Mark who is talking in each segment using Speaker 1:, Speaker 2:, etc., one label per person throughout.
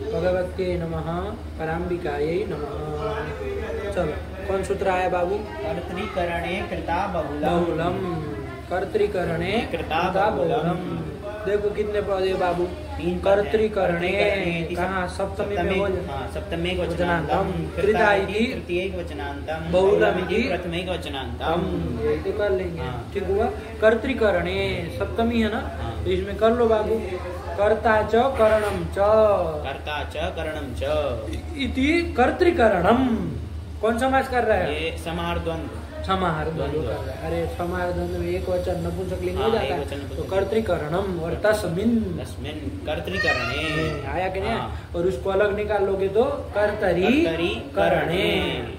Speaker 1: भगवत्यै नमः, पराम्बिकायै नमः। चलो कौन सूत्र आया बाबू?
Speaker 2: कर्तृकरणे कृता
Speaker 1: बहुलम, कर्तृकरणे कृता बहुलम। देखो कितने पौधे बाबू? कर्तृकरणे कहाँ? सप्तमी में हो जाए।
Speaker 2: सप्तमी वचनांतम,
Speaker 1: कृता इति
Speaker 2: तृतीय वचनांतम,
Speaker 1: बहुलम इति
Speaker 2: प्रथम वचनांतम।
Speaker 1: यही तो कर लेंगे, ठीक हुआ। कर्तृकरणे सप्तमी है ना, तो इसमें कर लो बाबू। कर्ता च करणम च,
Speaker 2: कर्ता च करणम च
Speaker 1: इति कर्तृकरणम। कौन समास कर रहा है?
Speaker 2: ये समाहार द्वंद्व,
Speaker 1: समाहार द्वंद्व कर रहा है। अरे समाहार द्वंद्व में एक वचन नपुंसकलिंग हो जाता है, तो
Speaker 2: है।
Speaker 1: कर्तृकरणम और तस्मिन
Speaker 2: कर्तृकरणे
Speaker 1: आया कि नहीं? और उसको अलग निकाल लोगे तो कर्तरी करणे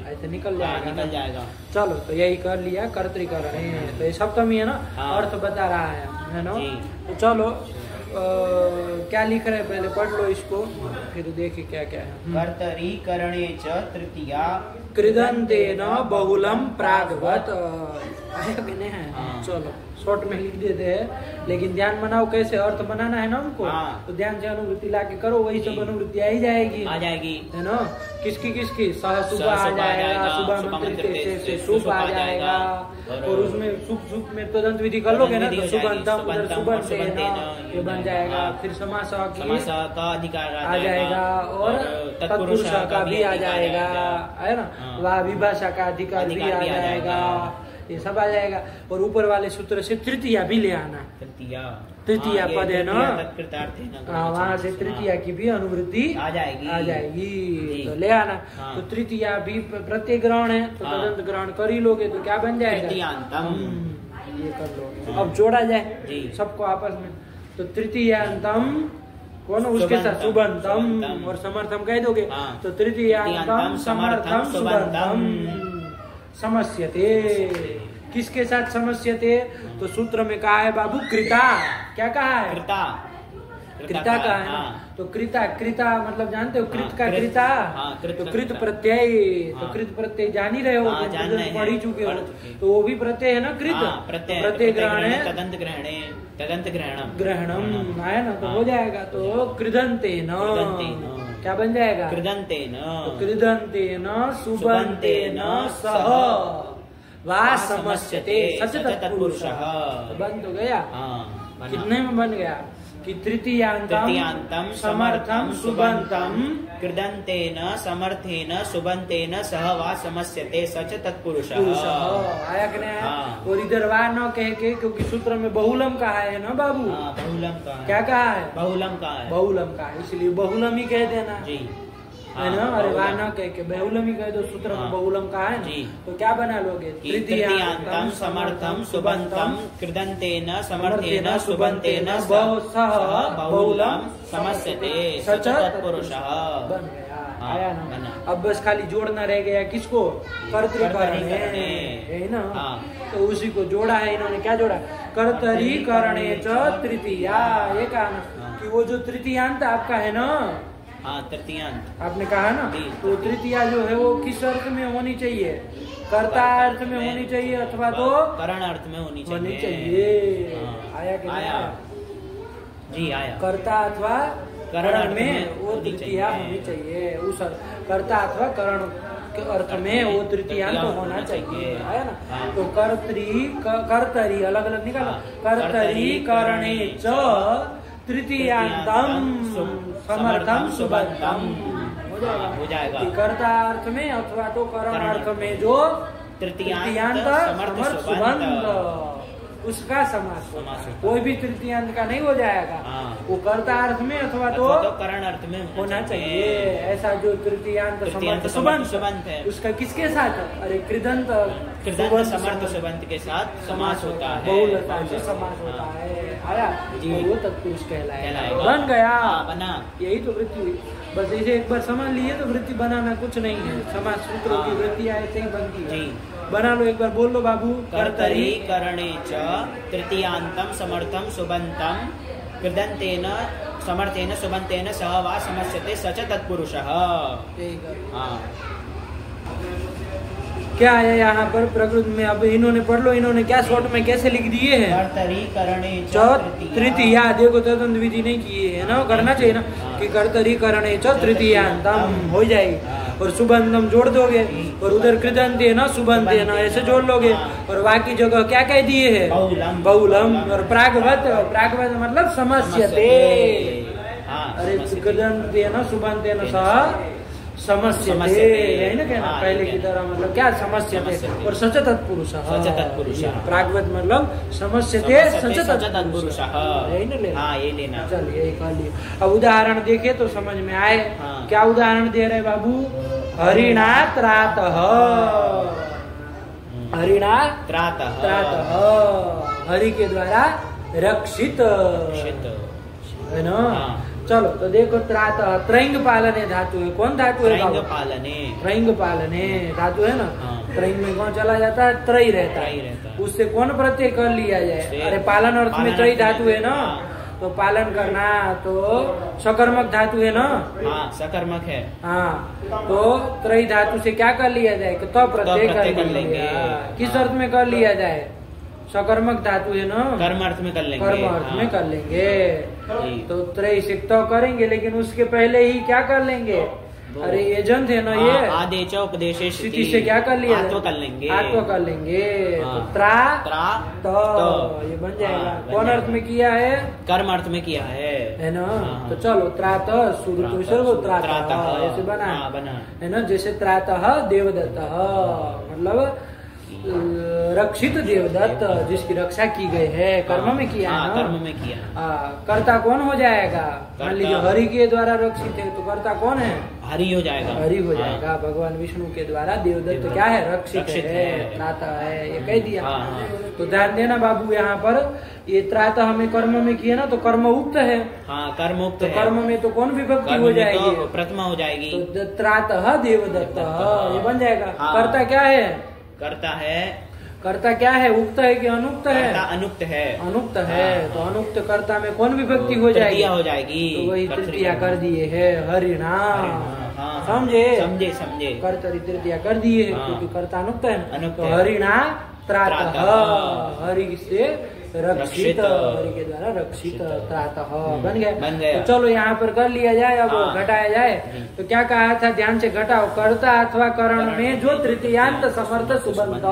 Speaker 1: ऐसे निकल जाएगा। चलो तो यही कर लिया, कर्तृकरणे। तो ये सप्तमी है ना, अर्थ बता रहा है ना। तो चलो क्या लिख रहे हैं पहले पढ़ लो इसको, फिर देखिए क्या क्या है।
Speaker 2: कर्तरीकरणे च तृतीया
Speaker 1: कृदंतेन बहुलम प्रागवत आया कि नहीं है? चलो शॉर्ट में लिख देते हैं, लेकिन ध्यान बनाओ कैसे अर्थ बनाना है ना हमको। तो ध्यान से अनुवृत्ति लाके करो, वही सब अनुवृत्ति आ ही जाएगी, है ना। किसकी किसकी? सह सुबह आ जाएगा, सुबह मंत्रित से शुभ आ जाएगा। और उसमें शुभ में तो दंत विधि कर लोगे ना, तो सुबंतम उधर सुबह से ये बन जाएगा। फिर समास
Speaker 2: का अधिकार
Speaker 1: आ जाएगा, और तत्पुरुष का भी आ जाएगा, है ना। वह विभाषा का अधिकार भी आ जाएगा, ये सब आ जाएगा। और ऊपर वाले सूत्र से तृतीया भी ले आना। तृतीया पद है ना, वहाँ से तृतीया की भी अनुवृत्ति आ जाएगी, तो ले आना। तो तृतीया भी प्रत्यय ग्रहण है, तो तदंत ग्रहण कर ही लोगे तो क्या बन जाएगा? ये कर लो। अब जोड़ा जाए सबको आपस में, तो तृतीयांतम कौन? उसके साथ सुबंतम और समर्थम कह दोगे, तो तृतीयांतम समर्थम सुबंतम समस्यते। किसके साथ समस्यते? तो सूत्र में कहा है बाबू कृता। क्या कहा है? कृता का है ना। तो कृता मतलब जानते हो? कृत का कृता, तो कृत प्रत्यय, तो कृत प्रत्यय जान ही रहे हो, पढ़ ही चुके हो। तो वो भी प्रत्यय है ना, कृत प्रत्यय ग्रहण है,
Speaker 2: तदंत
Speaker 1: ग्रहणम आया ना, तो हो जाएगा। तो कृदंतेन क्या बन जाएगा? कृदंतेन सुबंतेन सह वा समस्यते सच तत्पुरुषः। बन तो गया। कितने में बन गया? कि तृतीयांतम समर्थम सुबंतम
Speaker 2: कृदंतेन समर्थेन सुबंतेन सह वा समस्यते सच तत्पुरुषः।
Speaker 1: आया कि नहीं आया? और इधर वा न कह के, क्योंकि सूत्र में बहुलम कहा है ना बाबू।
Speaker 2: बहुलम का
Speaker 1: क्या कहा है?
Speaker 2: बहुलम का है,
Speaker 1: इसलिए बहुलम ही कह देना जी, है ना। अरे वाह न कह के बहुलम ही कह दो, सूत्र में बहुलम का है ना। तो क्या बना लोगे?
Speaker 2: तृतीयांतम समर्थम सुबंतम कृदंतेन समर्थेन सुबंतेन सह बहुलम समस्यते सच तत्पुरुषः।
Speaker 1: बन गया, आया ना। अब बस खाली जोड़ना रह गया, किसको? कर्तृकरणे, है ना। तो उसी को जोड़ा है इन्होंने। क्या जोड़ा? कर्तरीकरणे च तृतीया। ये कहा ना कि वो जो तृतीयांत आपका है ना,
Speaker 2: तृतीयांत
Speaker 1: आपने कहा ना, तो तृतीया जो है वो किस अर्थ में होनी चाहिए? कर्ता अर्थ में होनी चाहिए, अथवा तो
Speaker 2: करण अर्थ में होनी
Speaker 1: चाहिए। आया कि नहीं आया?
Speaker 2: जी आया।
Speaker 1: कर्ता अथवा करण में वो तृतीया होनी चाहिए। उस कर्ता अथवा करण के अर्थ में वो तृतीयांत होना चाहिए, है ना। तो कर्तरी अलग अलग निकालो। कर्तरीकरणे च तृतीयांतम समर्थम सुबंतम
Speaker 2: हो जाएगा।
Speaker 1: कर्ता अर्थ में अथवा तो करण अर्थ में जो तृतीयांत समर्थ सुबंत, उसका समास कोई भी तृतीयांत का नहीं हो जाएगा। वो कर्ता अर्थ में अथवा तो
Speaker 2: करण अर्थ में
Speaker 1: होना चाहिए। ऐसा जो तृतीयांत समर्थ सुबंत है, उसका किसके साथ? अरे कृदंत
Speaker 2: समर्थ सुबंत के साथ समास होता है,
Speaker 1: बहुलता से समास होता है। आया जी, वो तत्पुरुष कहलाएगा। बन गया,
Speaker 2: बना।
Speaker 1: यही तो वृत्ति हुई। बस इसे एक बार समझ लिए तो वृत्ति बनाना कुछ नहीं है। समास सूत्रों की वृत्ति ऐसे ही बनती है। बना लो, एक बार बोल लो बाबू।
Speaker 2: कर्तरीकरणे च तृतीयांतम समर्थम सुबंतम कृदंतेन समर्थेन सुबंतेन सह वा समस्यते सच तत्पुरुषः।
Speaker 1: क्या है यहाँ पर प्रकृति में। अब इन्होंने पढ़ लो, इन्होंने क्या शॉर्ट में कैसे लिख दिए हैं, तृतीया। देखो तदंत विधि नहीं किए है ना, करना चाहिए ना कि कर्तरी करणे च तृतीयांतम हो जाएगी, और सुबंधम जोड़ दोगे, और उधर कृदंत है ना सुबंध है ना, ऐसे जोड़ लोगे, और बाकी जगह क्या कह दिए है, बहुलम। और प्रागवत, प्रागवत मतलब समस्यते। अरे कृदंत है ना सुबंध है ना सह समस्यते, यही ना कहना पहले की तरह, मतलब क्या समस्यते, और सच तत्पुरुष, प्रागवत मतलब समस्यते सच तत्पुरुष, यही ना लेना, ये लेना। चलिए यही कर लिए। अब उदाहरण देखे तो समझ में आए। क्या उदाहरण दे रहे बाबू, हरिणा त्रातः, हरिणा त्रातः, हरि के द्वारा रक्षित है ना। चलो तो देखो त्रातः, त्रैंग पालने धातु है। कौन धातु है, त्रैंग पालने धातु है ना। त्रैंग में कौन चला जाता है, त्रय रहता है, उससे कौन प्रत्यय कर लिया जाए। अरे पालन अर्थ में त्रय धातु है ना, तो पालन करना तो सकर्मक धातु है ना, सकर्मक है। हाँ, तो त्रय धातु से क्या कर लिया जाए, तो प्रत्यय कर लेंगे। किस अर्थ में कर लिया जाए, सकर्मक धातु है ना, कर्म अर्थ में कर लेंगे, कर्म अर्थ में कर लेंगे। तो त्रय से तो करेंगे, लेकिन उसके पहले ही क्या कर लेंगे, अरे ये जंत है ना, ये आदेश उपदेश स्थिति से क्या कर लिया, आत्व कर लेंगे, आत्व कर लेंगे। तो त्रा तो ये बन जाएगा। कौन अर्थ में किया है, कर्म अर्थ में किया है ना। तो चलो त्रात सूर्य तो विसर्ग त्रात ऐसे बना है ना, जैसे त्रातः देवदत्तः मतलब रक्षित देवदत्त, जिसकी रक्षा की गई है, कर्म में किया है ना, कर्म में किया। कर्ता कौन हो जाएगा, मान लीजिए हरि के द्वारा रक्षित है, तो कर्ता कौन है, हरि हो जाएगा, हरि हो जाएगा। भगवान विष्णु के द्वारा देवदत्त क्या है, रक्षित है, त्राता है, ये कह दिया। तो ध्यान देना बाबू, यहाँ पर ये त्राता हमें कर्म में किया ना, तो कर्म उक्त है, कर्म उक्त, तो कर्म में तो कौन विभक्ति हो जाएगी, प्रथमा हो जाएगी। तो त्रातः देवदत्त ये बन जाएगा। कर्ता क्या है, कर्ता है, कर्ता क्या है, उक्त है कि अनुक्त है, अनुक्त है, अनुक्त है। तो अनुक्त कर्ता में कौन विभक्ति हो जाएगी, हो जाएगी, तो वही तृतीया कर दिए है, हरिणा। समझे, समझे, समझे, कर्तरी तृतीया कर दिए है, क्योंकि कर्ता अनुक्त है। तो हरिणा त्रातः, हरि से रक्षित, हरि के द्वारा रक्षित, त्रातः बन गए। तो चलो यहाँ पर कर लिया जाए। अब घटाया जाए तो क्या कहा था, ध्यान से घटाओ। कर्ता अथवा करण में जो तृतीयांत समर्थ सुबंध,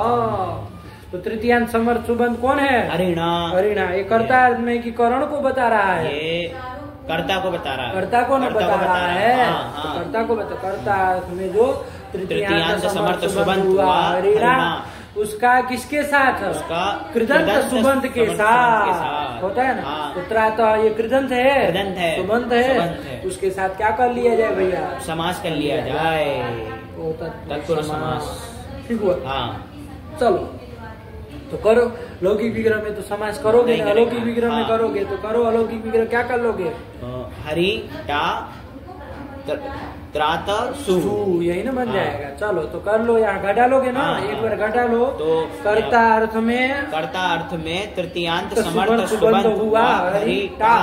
Speaker 1: तो तृतीयांत समर्थ सुबंध कौन है, हरिणा, हरिणा। ये कर्ता में की करण को बता रहा है, कर्ता को बता रहा है, कर्ता को न बता रहा है, तो कर्ता को बता, कर्ता में जो तृतीयांत समर्थ सुबंध हुआ हरिणा, उसका किसके साथ, उसका कृदंत सुबंध के साथ होता है ना। तो त्रातः ये कृदंत है, सुबंध है, उसके साथ क्या कर लिया जाए भैया, समास कर लिया जाए, तत्पुरुष समास। ठीक हुआ। चलो तो करो। लौकिक विग्रह में तो समास करोगे, अलौकिक विग्रह में करोगे तो करो। अलौकिक विग्रह क्या कर लोगे, हरि टा त्रात सु, यही ना बन जाएगा। चलो तो कर लो, यहाँ घटा लोगे ना, एक बार घटा लो। तो कर्ता अर्थ में तृतीयांत समर्थ सुबंध हुआ हरि टा,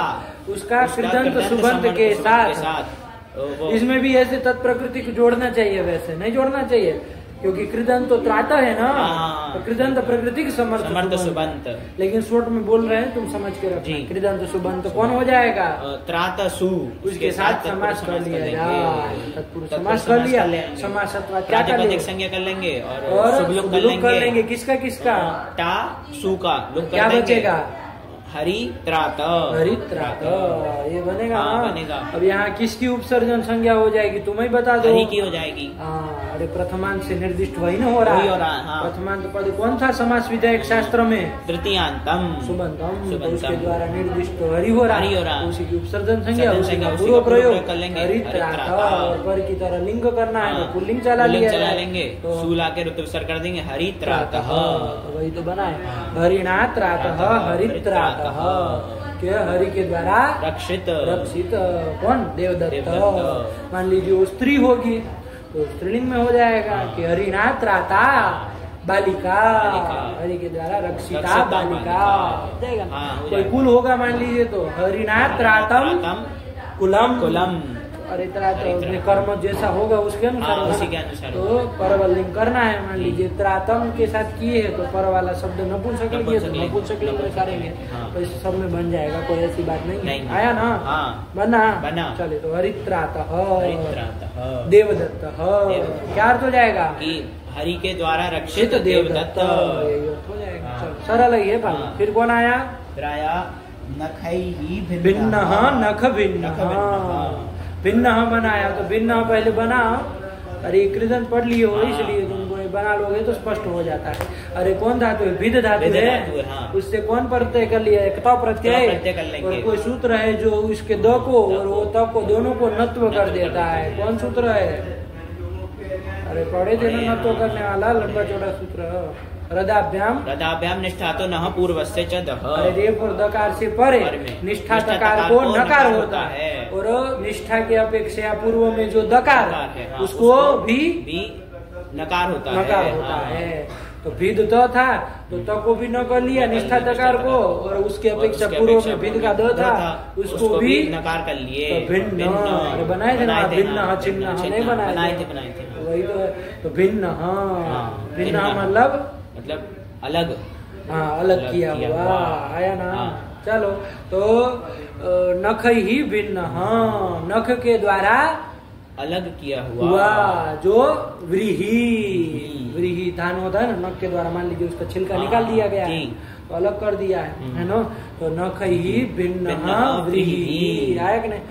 Speaker 1: उसका कृदंत सुबंध के साथ। इसमें भी ऐसे तत्प्रकृति को जोड़ना चाहिए, वैसे नहीं जोड़ना चाहिए, क्योंकि कृदंत तो त्राता है ना, तो कृदंत प्रकृति की समर्थ सुबंत। लेकिन शॉर्ट में बोल रहे हैं, तुम समझ के रखना। कृदंत सुबंत कौन हो जाएगा, त्राता सु, उसके साथ समास कर लिया जाए, तत्पुरुष समास कर लिया। समास क्या संज्ञा कर लेंगे और लुक कर लेंगे। किसका किसका, टा सु का लुक क्या बचेगा, हरि त्रात, हरि त्रात ये बनेगा ना, बनेगा। अब यहाँ किसकी उपसर्जन संज्ञा हो जाएगी, तुम्हें बता दो, हरि की हो जाएगी। अरे प्रथमांत से निर्दिष्ट वही ना हो रहा है, प्रथमांत पद कौन था समास विधायक शास्त्र में, तृतीयांतम सुबंतम, तो उसके द्वारा निर्दिष्ट हरि हो रहा है, उसी की उपसर्जन संज्ञा, पूर्व प्रयोग कर लेंगे, हरि त्रात। और पर की तरह लिंग करना है तो पुल्लिंग चला लेंगे, तो सूला के ऋतुसर कर देंगे, हरि त्रात, वही तो बना है, हरिणा त्रात, हरि त्रात, हरि के द्वारा रक्षित, रक्षित कौन, देवदत्त। मान लीजिए वो स्त्री होगी तो स्त्रीलिंग में हो जाएगा कि हरिणा त्राता बालिका, हरि के द्वारा रक्षिता बालिका जाएगा। कोई कुल होगा मान लीजिए तो हरिणा त्रातम कुलम, कुलम अरित्रा तो कर्म जैसा होगा उसके अनुसार,
Speaker 2: उसी के अनुसार
Speaker 1: तो पर लिंग करना है। मान लीजिए त्रातम के साथ किए है तो पर वाला शब्द नपुंसकलिंग किए तो नपुंसकलिंग में करेंगे तो इस सब में बन जाएगा, कोई ऐसी बात नहीं। आया ना? बना। चले तो हरित्रातः देवदत्त क्या अर्थ हो जाएगा?
Speaker 2: हरि के द्वारा रक्षित देवदत्त
Speaker 1: हो जाएगा। सरल ही है। फिर कौन आया? भिन्न नख भिन्न भिन्न बनाया तो भिन्न पहले बना। अरे कृदंत पढ़ लिए हो इसलिए तुमको बना लोगे तो स्पष्ट हो जाता है। अरे कौन धातु है? विद धातु है। उससे कौन प्रत्यय कर लिया? एक तो प्रत्यय और कोई सूत्र है जो इसके द को और वो त को दोनों को नत्व कर देता है। कौन सूत्र है? अरे पढ़े थे ना नत्व करने वाला लंबा चौड़ा सूत्र। रदाभ्याम निष्ठा तो नह पूर्वस्य च दह। अरे रेफ और दकार से परे निष्ठा तकार को नकार होता है और निष्ठा के अपेक्षा पूर्व में जो दकार है उसको भी
Speaker 2: नकार होता
Speaker 1: है। तो भिद तो था तो त को भी न कर लिया निष्ठा तकार को और उसके अपेक्षा पूर्व में भिद का द था उसको भी
Speaker 2: नकार कर लिए।
Speaker 1: भिन्न बनाए थे ना, भिन्न चिन्ह नहीं बनाए थे वही तो भिन्न भिन्न मतलब
Speaker 2: अलग।
Speaker 1: अलग किया हुआ। आया ना? चलो तो नख ही भिन्न नख के द्वारा
Speaker 2: अलग किया हुआ
Speaker 1: जो व्रीहि धान होता है ना, नख के द्वारा मान लीजिए उसका छिलका निकाल दिया गया है तो अलग कर दिया है ना। तो नख ही भिन्न व्रीहि। आया कि नहीं?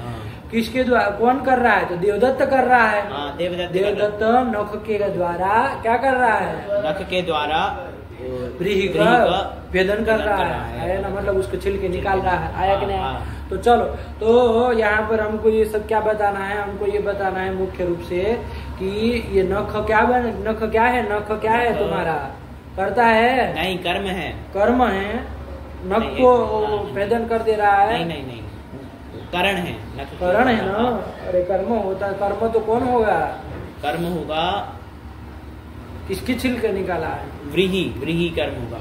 Speaker 1: किसके द्वारा? कौन कर रहा है? तो देवदत्त कर रहा है। देवदत्त नख के द्वारा क्या कर रहा है?
Speaker 2: नख के द्वारा
Speaker 1: व्रीहि का भेदन कर रहा है ना, मतलब उसको छिलके निकाल रहा है। आया कि नहीं? तो चलो तो यहाँ पर हमको ये सब क्या बताना है? हमको ये बताना है मुख्य रूप से कि ये नख क्या है? नख क्या है तुम्हारा? करता है?
Speaker 2: नहीं, कर्म है।
Speaker 1: कर्म है। नख को भेदन कर दे रहा है।
Speaker 2: नहीं करण है।
Speaker 1: करण है ना? अरे कर्म होता है। कर्म तो कौन होगा?
Speaker 2: कर्म होगा
Speaker 1: किसकी छिलका निकाला है?
Speaker 2: व्रीहि कर्म होगा।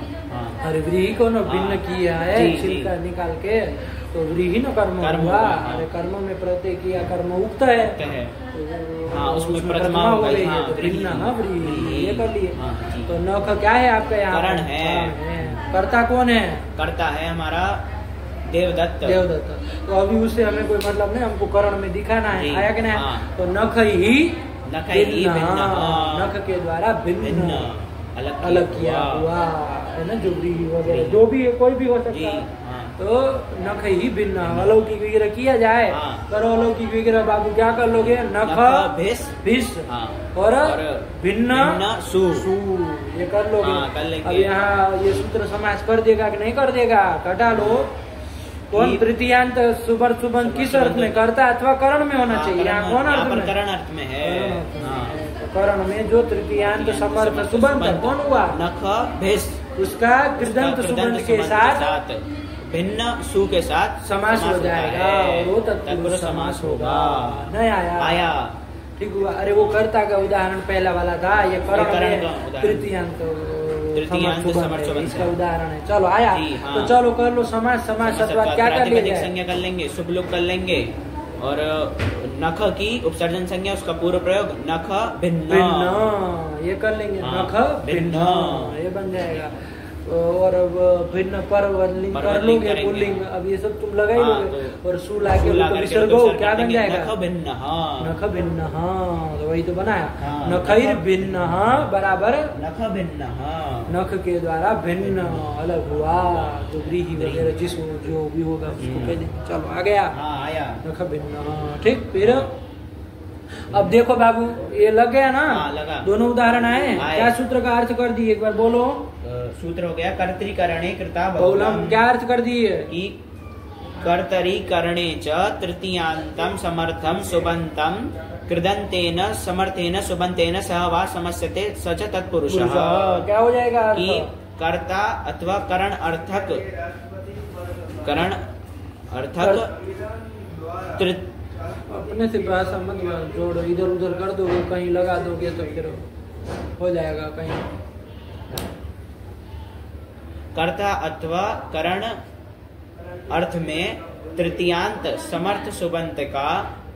Speaker 1: अरे व्रीहि को न भिन्न किया है छिलका निकाल के तो व्रीहि न कर्म होगा। अरे कर्म में प्रत्यय किया कर्म उक्त है
Speaker 2: उसमें प्रथमा हो गई
Speaker 1: भिन्न व्रीहि ये कर लिए। तो नख क्या है आपका? यहाँ
Speaker 2: करण है।
Speaker 1: कर्ता कौन है?
Speaker 2: कर्ता है हमारा देवदत्त।
Speaker 1: तो अभी उससे हमें कोई मतलब नहीं, हमको करण में दिखाना है। आया कि नहीं? तो नख ही नख के द्वारा भिन्न अलग किया हुआ है ना, जो व्रीहि वगैरह जो भी है कोई भी हो सकता है। तो नख ही भिन्न अलौकिक विग्रह किया जाए करो। अलौकिक विग्रह बाबू क्या कर लोगे? नख भिष और भिन्न सु ये कर लोगे। अब यहाँ ये सूत्र समास कर देगा कि नहीं कर देगा? कटा लो। कौन तृतीयांत सुबंध किस अर्थ में? करता अथवा करण में होना चाहिए। यहाँ कौन अर्थ में?
Speaker 2: करण अर्थ में है।
Speaker 1: करण में जो तृतीयांत समर्थ सुबंध कौन हुआ?
Speaker 2: नख भिष
Speaker 1: उसका कृदंत सुबंध के साथ
Speaker 2: भिन्न सु के साथ
Speaker 1: समास हो जाएगा और वो तत्पुरुष समास होगा। नहीं आया? ठीक हुआ। अरे वो कर्ता का उदाहरण पहला वाला था, ये करण तृतीयांत इसका उदाहरण है। चलो आया? तो चलो कर लो समास क्या कर लेंगे?
Speaker 2: संज्ञा कर लेंगे, शुभ लोग कर लेंगे और नख की उपसर्जन संज्ञा उसका पूर्व प्रयोग नख भिन्न
Speaker 1: ये कर लेंगे। नख भिन्न ये बन जाएगा। और भिन्न पर लिंग कर लोगे पुल्लिंग। अब ये सब तुम लगा ही लोगे और सु लाके विसर्ग क्या बन जाएगा? नख भिन्न तो वही तो बनाया। नखैर भिन्न बराबर
Speaker 2: नख भिन्न
Speaker 1: नख के द्वारा भिन्न अलग हुआ। जो व्रीहि वगैरह जिस जो भी होगा उसको कह देंगे। चलो आ गया?
Speaker 2: आया।
Speaker 1: नख भिन्न। ठीक। फिर अब देखो बाबू ये लग गया ना?
Speaker 2: लगा।
Speaker 1: दोनों उदाहरण आए। क्या सूत्र का अर्थ कर दिए? एक बार बोलो।
Speaker 2: सूत्र हो गया कर्तरीकरणे कृता
Speaker 1: बहुलम। क्या अर्थ कर दिए?
Speaker 2: कर्तरीकरणे च तृतीयांतम समर्थम सुबंतम कृदंतेन समर्थेन सुबंतेन सह वा समस्यते स च तत्पुरुषः।
Speaker 1: क्या हो जाएगा?
Speaker 2: कर्ता अथवा करण अर्थक
Speaker 1: अपने से भाषा मत जोड़ो, इधर उधर कर दोगे, कहीं लगा दोगे तो फिर हो जाएगा कहीं।
Speaker 2: कर्ता अथवा करण अर्थ में तृतीयांत समर्थ सुबंत का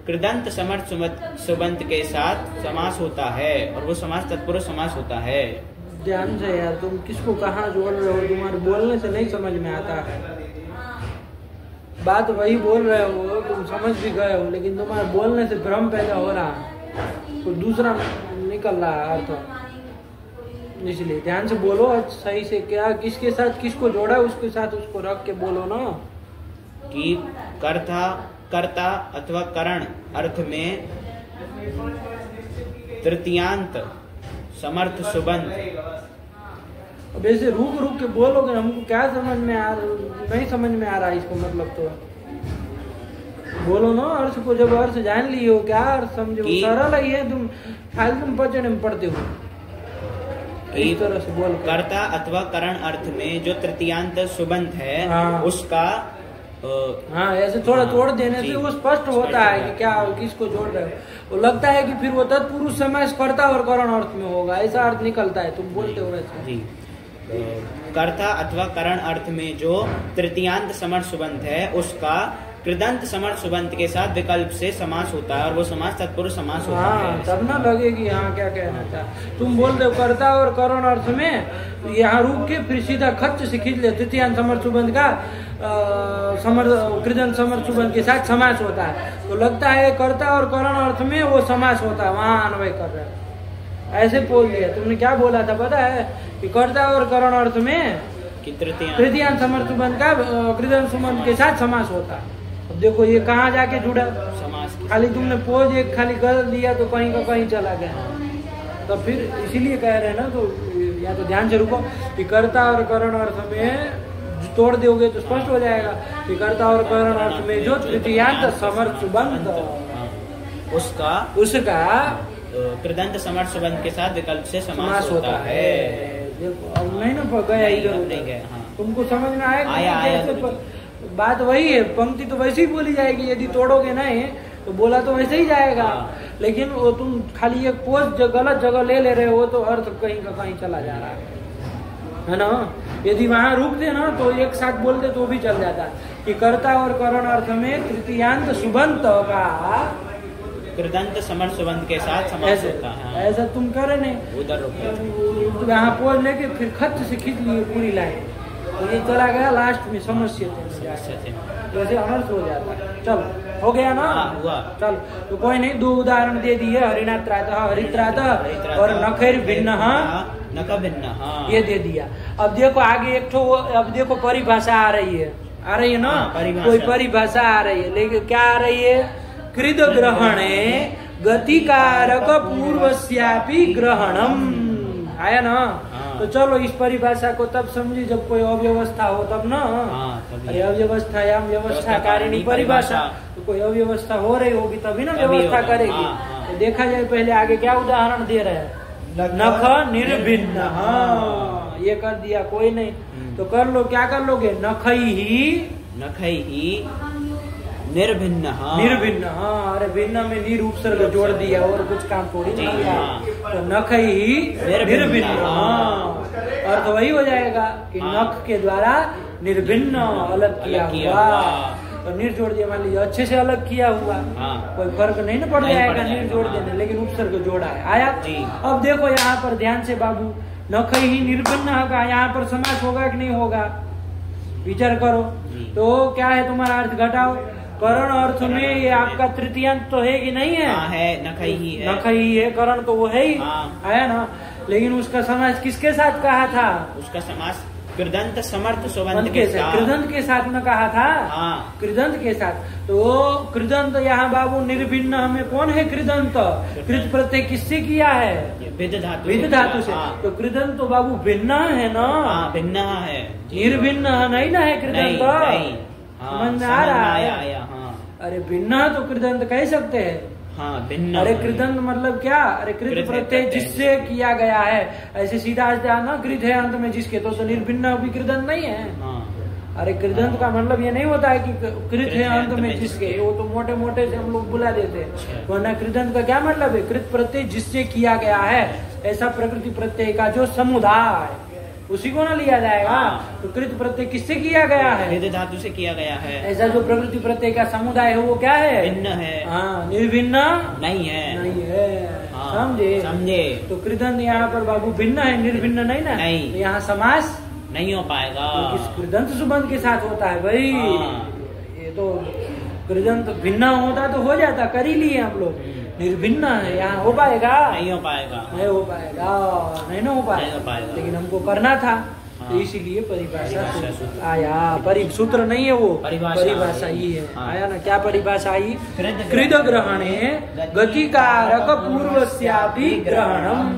Speaker 2: कृदंत समर्थ सुबंत के साथ समास होता है और वो समास तत्पुरुष समास होता है।
Speaker 1: ध्यान से यार, तुम किसको कहाँ जोड़ रहे हो, तुम्हारे बोलने से नहीं समझ में आता है। बात वही बोल रहे हो, तुम समझ भी गए हो, लेकिन तुम्हारे बोलने से भ्रम पैदा हो रहा है, तो दूसरा निकल रहा है अर्थ। इसलिए ध्यान से बोलो सही से, क्या किसके साथ किसको जोड़ा उसके साथ उसको रख के बोलो ना।
Speaker 2: कि कर्ता अथवा करण अर्थ में तृतीयांत समर्थ सुबंत।
Speaker 1: अब ऐसे रुक रुक के बोलोगे, हमको क्या समझ में नहीं समझ में आ रहा है इसको मतलब। तो बोलो ना अर्थ को, जब अर्थ जान ली हो, क्या अर्थ समझो, सरल ही है, तुम खाली तुम पचने में पढ़ते हो इस तरह से बोल।
Speaker 2: कर्ता अथवा करण अर्थ में जो तृतीयांत सुबंत है,
Speaker 1: हाँ।
Speaker 2: उसका
Speaker 1: हाँ, ऐसे थोड़ा तोड़ देने से वो स्पष्ट होता है कि क्या किसको जोड़ रहे हो। वो लगता है कि फिर वो तत्पुरुष समास कर्ता और करण अर्थ में होगा, ऐसा अर्थ निकलता है, तुम बोलते हो वैसे। जी,
Speaker 2: कर्ता अथवा करण अर्थ में जो तृतीयांत समर्थ सुबंत है, उसका कृदंत समर्थ सुबंत के साथ विकल्प से समास होता है और वो समास तत्पुरुष समास होता है।
Speaker 1: तब ना लगेगी हाँ क्या कहना चाह। तुम बोल रहे हो कर्ता और करण अर्थ में, यहाँ रुक के फिर सीधा खच्च से खींच ले तृतीयांत समर्थ सुबंत का कृदंत समर्थ सुबंत के साथ समास होता है, तो लगता है कर्ता और करण अर्थ में वो समास होता है, वहाँ अन्वय कर रहे हैं। ऐसे बोल दिया तुमने। क्या बोला था पता है कि कर्ता और करण अर्थ में तृतीयांत समर्थ सुबंत का कृदंत सुबंत के साथ समास होता है। अब देखो ये कहाँ जाके जुड़ा समास, खाली तुमने पोज एक खाली गलत दिया तो कहीं का कहीं चला गया। तो फिर इसीलिए कह रहे हैं ना, तो या तो ध्यान से रुको कि कर्ता और करण अर्थ में तोड़ दोगे तो स्पष्ट हो जाएगा कि कर्ता और करण अर्थ में जो तृतीयांत समर्थ सुबंत
Speaker 2: उसका कृदंत समर्थ सुबंत के साथ विकल्प से समास होता है।
Speaker 1: देखो अब नहीं ना गया इधर, तुमको समझ में आएगा। बात वही है, पंक्ति तो वैसे ही बोली जाएगी, यदि तोड़ोगे नहीं तो बोला तो वैसे ही जाएगा। लेकिन वो तुम खाली एक पोज गलत जगह ले रहे हो तो अर्थ कहीं का कहीं चला जा रहा है ना। यदि वहां रुक दे ना तो एक साथ बोलते तो भी चल जाता कि कर्ता और करण अर्थ में तृतीयांत सुबंत का
Speaker 2: कृदंत समर्थ सुबंत के साथ समास होता है।
Speaker 1: ऐसा तुम करे नहीं, उधर यहाँ पोज लेके फिर खच्च से खींच लिए पूरी लाइन, तो ये चला गया लास्ट में समस्या थे, वैसे अनर्थ हो जाता है। चलो हो गया ना,
Speaker 2: हुआ।
Speaker 1: चल तो कोई नहीं, 2 उदाहरण दे दिए, हरिणात्रातः हरित्रातः और नखैर भिन्न
Speaker 2: नख भिन्न,
Speaker 1: ये दे दिया। अब देखो आगे एक ठो, अब देखो परिभाषा आ रही है ना, कोई परिभाषा आ रही है, लेकिन क्या आ रही है, कृद ग्रहणे गतिकारक पूर्वस्यापि ग्रहणम, आया ना। तो चलो इस परिभाषा को तब समझी जब कोई अव्यवस्था हो तब ना। अरे अव्यवस्थायाम व्यवस्थाकारिणी परिभाषा, तो कोई अव्यवस्था हो रही होगी तभी ना व्यवस्था करेगी। तो देखा जाए पहले आगे क्या उदाहरण दे रहे हैं, नख निर्भिन्न। हाँ ये कर दिया, कोई नहीं तो कर लो, क्या कर लोगे, नखई ही निर्भिन्न। हाँ अरे भिन्न में निर उपसर्ग जोड़ दिया और कुछ काम थोड़ी नहीं किया, तो नखई ही निर्भिन्न। हाँ अर्थ वही हो जाएगा कि नख के द्वारा निर्भिन्न अलग किया हुआ, तो निर जोड़ दिया, मान लीजिए अच्छे से अलग किया हुआ, कोई फर्क नहीं ना पड़ जाएगा निर जोड़ देने, लेकिन उपसर्ग जोड़ा है, आया। अब देखो यहाँ पर ध्यान से बाबू, नखई ही निर्भिन्न होगा, यहाँ पर समास होगा कि नहीं होगा, विचार करो। तो क्या है तुम्हारा अर्थ, घटाओ। करण अर्थ में ये आपका तृतीयांत तो है कि नहीं है,
Speaker 2: है नखई ही है,
Speaker 1: नखई है, करण तो वो है ही, आया ना। लेकिन उसका समास किसके साथ कहा था,
Speaker 2: उसका समास कृदंत समर्थ सुबंत
Speaker 1: के साथ, कृदंत के साथ में कहा था। कृदंत के साथ, तो कृदंत यहाँ बाबू निर्भिन्न में कौन है, कृदंत कृत प्रत्यय किससे किया है,
Speaker 2: विद
Speaker 1: धातु से। तो कृदंत तो बाबू भिन्न है ना,
Speaker 2: भिन्न है,
Speaker 1: निर्भिन्न नहीं ना है कृदंत, समझ में आ रहा है। अरे भिन्न तो कृदंत कह सकते हैं,
Speaker 2: भिन्न।
Speaker 1: अरे कृदंत मतलब क्या, अरे कृत प्रत्यय जिससे किया गया है, ऐसे सीधा ना कृत है अंत में जिसके, तो निर्भिन्न भी कृदंत नहीं है। अरे कृदंत का मतलब ये नहीं होता है कि कृत है अंत में जिसके, वो तो मोटे मोटे से हम लोग बुला देते हैं, वरना कृदंत का क्या मतलब है, कृत प्रत्यय जिससे किया गया है, ऐसा प्रकृति प्रत्यय का जो समुदाय, उसी को ना लिया जाएगा।
Speaker 2: हाँ।
Speaker 1: तो कृत प्रत्यय किससे किया गया है?
Speaker 2: कृत धातु से किया गया है।
Speaker 1: ऐसा जो प्रकृति प्रत्यय का समुदाय है वो क्या है?
Speaker 2: भिन्न है।
Speaker 1: हाँ, निर्भिन्न
Speaker 2: नहीं है।
Speaker 1: नहीं है।
Speaker 2: हाँ,
Speaker 1: समझे?
Speaker 2: समझे।
Speaker 1: तो कृदंत यहाँ पर बाबू भिन्न है, निर्भिन्न नहीं ना।
Speaker 2: नहीं।
Speaker 1: तो यहाँ समास
Speaker 2: नहीं हो पाएगा।
Speaker 1: तो किस कृदंत सुबंध के साथ होता है भाई।
Speaker 2: हाँ।
Speaker 1: ये तो कृदंत भिन्न होता तो हो जाता, कर ही लिए हम लोग। निर्भिन्न है, यहाँ हो पाएगा?
Speaker 2: नहीं हो पाएगा।
Speaker 1: नहीं हो पाएगा, नहीं ना हो पाएगा। लेकिन हमको करना था।
Speaker 2: हाँ।
Speaker 1: तो इसीलिए परिभाषा
Speaker 2: सूत्र
Speaker 1: आया। सूत्र नहीं है वो,
Speaker 2: परिभाषा
Speaker 1: ही है।
Speaker 2: हाँ।
Speaker 1: आया ना, क्या परिभाषा आई?
Speaker 2: कृत
Speaker 1: कृत ग्रहणे गतिकारक पूर्वस्यापि ग्रहणम,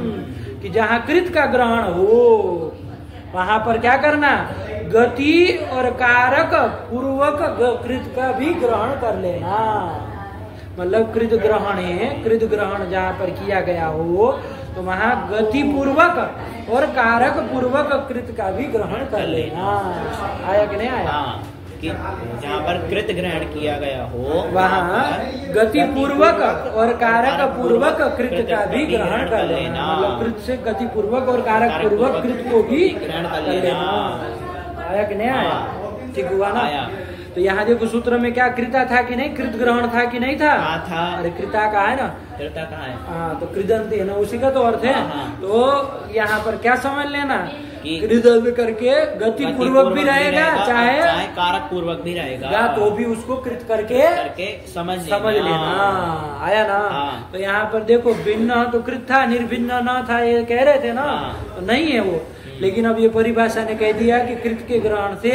Speaker 1: कि जहाँ कृत का ग्रहण हो वहां पर क्या करना? गति और कारक पूर्वक कृत का भी ग्रहण कर लेना। मतलब कृत ग्रहण है, कृत ग्रहण जहाँ पर किया गया हो तो वहाँ गति पूर्वक और कारक पूर्वक कृत का भी ग्रहण कर लेना। आया कि नहीं आया?
Speaker 2: हाँ, कि जहाँ पर कृत ग्रहण किया गया हो
Speaker 1: वहाँ गति पूर्वक और कारक पूर्वक कृत का भी ग्रहण कर लेना। मतलब कृत से गति पूर्वक और कारक पूर्वक कृत को भी ग्रहण कर लेना। आया कि नहीं आया? ठीक हुआ ना? तो यहाँ देखो सूत्र में क्या कृता था कि नहीं, कृत ग्रहण था कि नहीं था?
Speaker 2: था।
Speaker 1: अरे कृता का है ना,
Speaker 2: कृता का है।
Speaker 1: हाँ, तो कृदंत है ना, उसी का तो अर्थ है। तो यहाँ पर क्या समझ लेना
Speaker 2: कि
Speaker 1: कृदंत करके गति पूर्वक भी रहेगा, चाहे
Speaker 2: कारक पूर्वक भी रहेगा,
Speaker 1: तो भी उसको कृत करके
Speaker 2: समझ
Speaker 1: लेना। आया ना? तो यहाँ पर देखो भिन्न तो कृत था, निर्भिन्न न था, ये कह रहे थे ना। तो नहीं है वो। लेकिन अब ये परिभाषा ने कह दिया कि कृत के ग्रहण से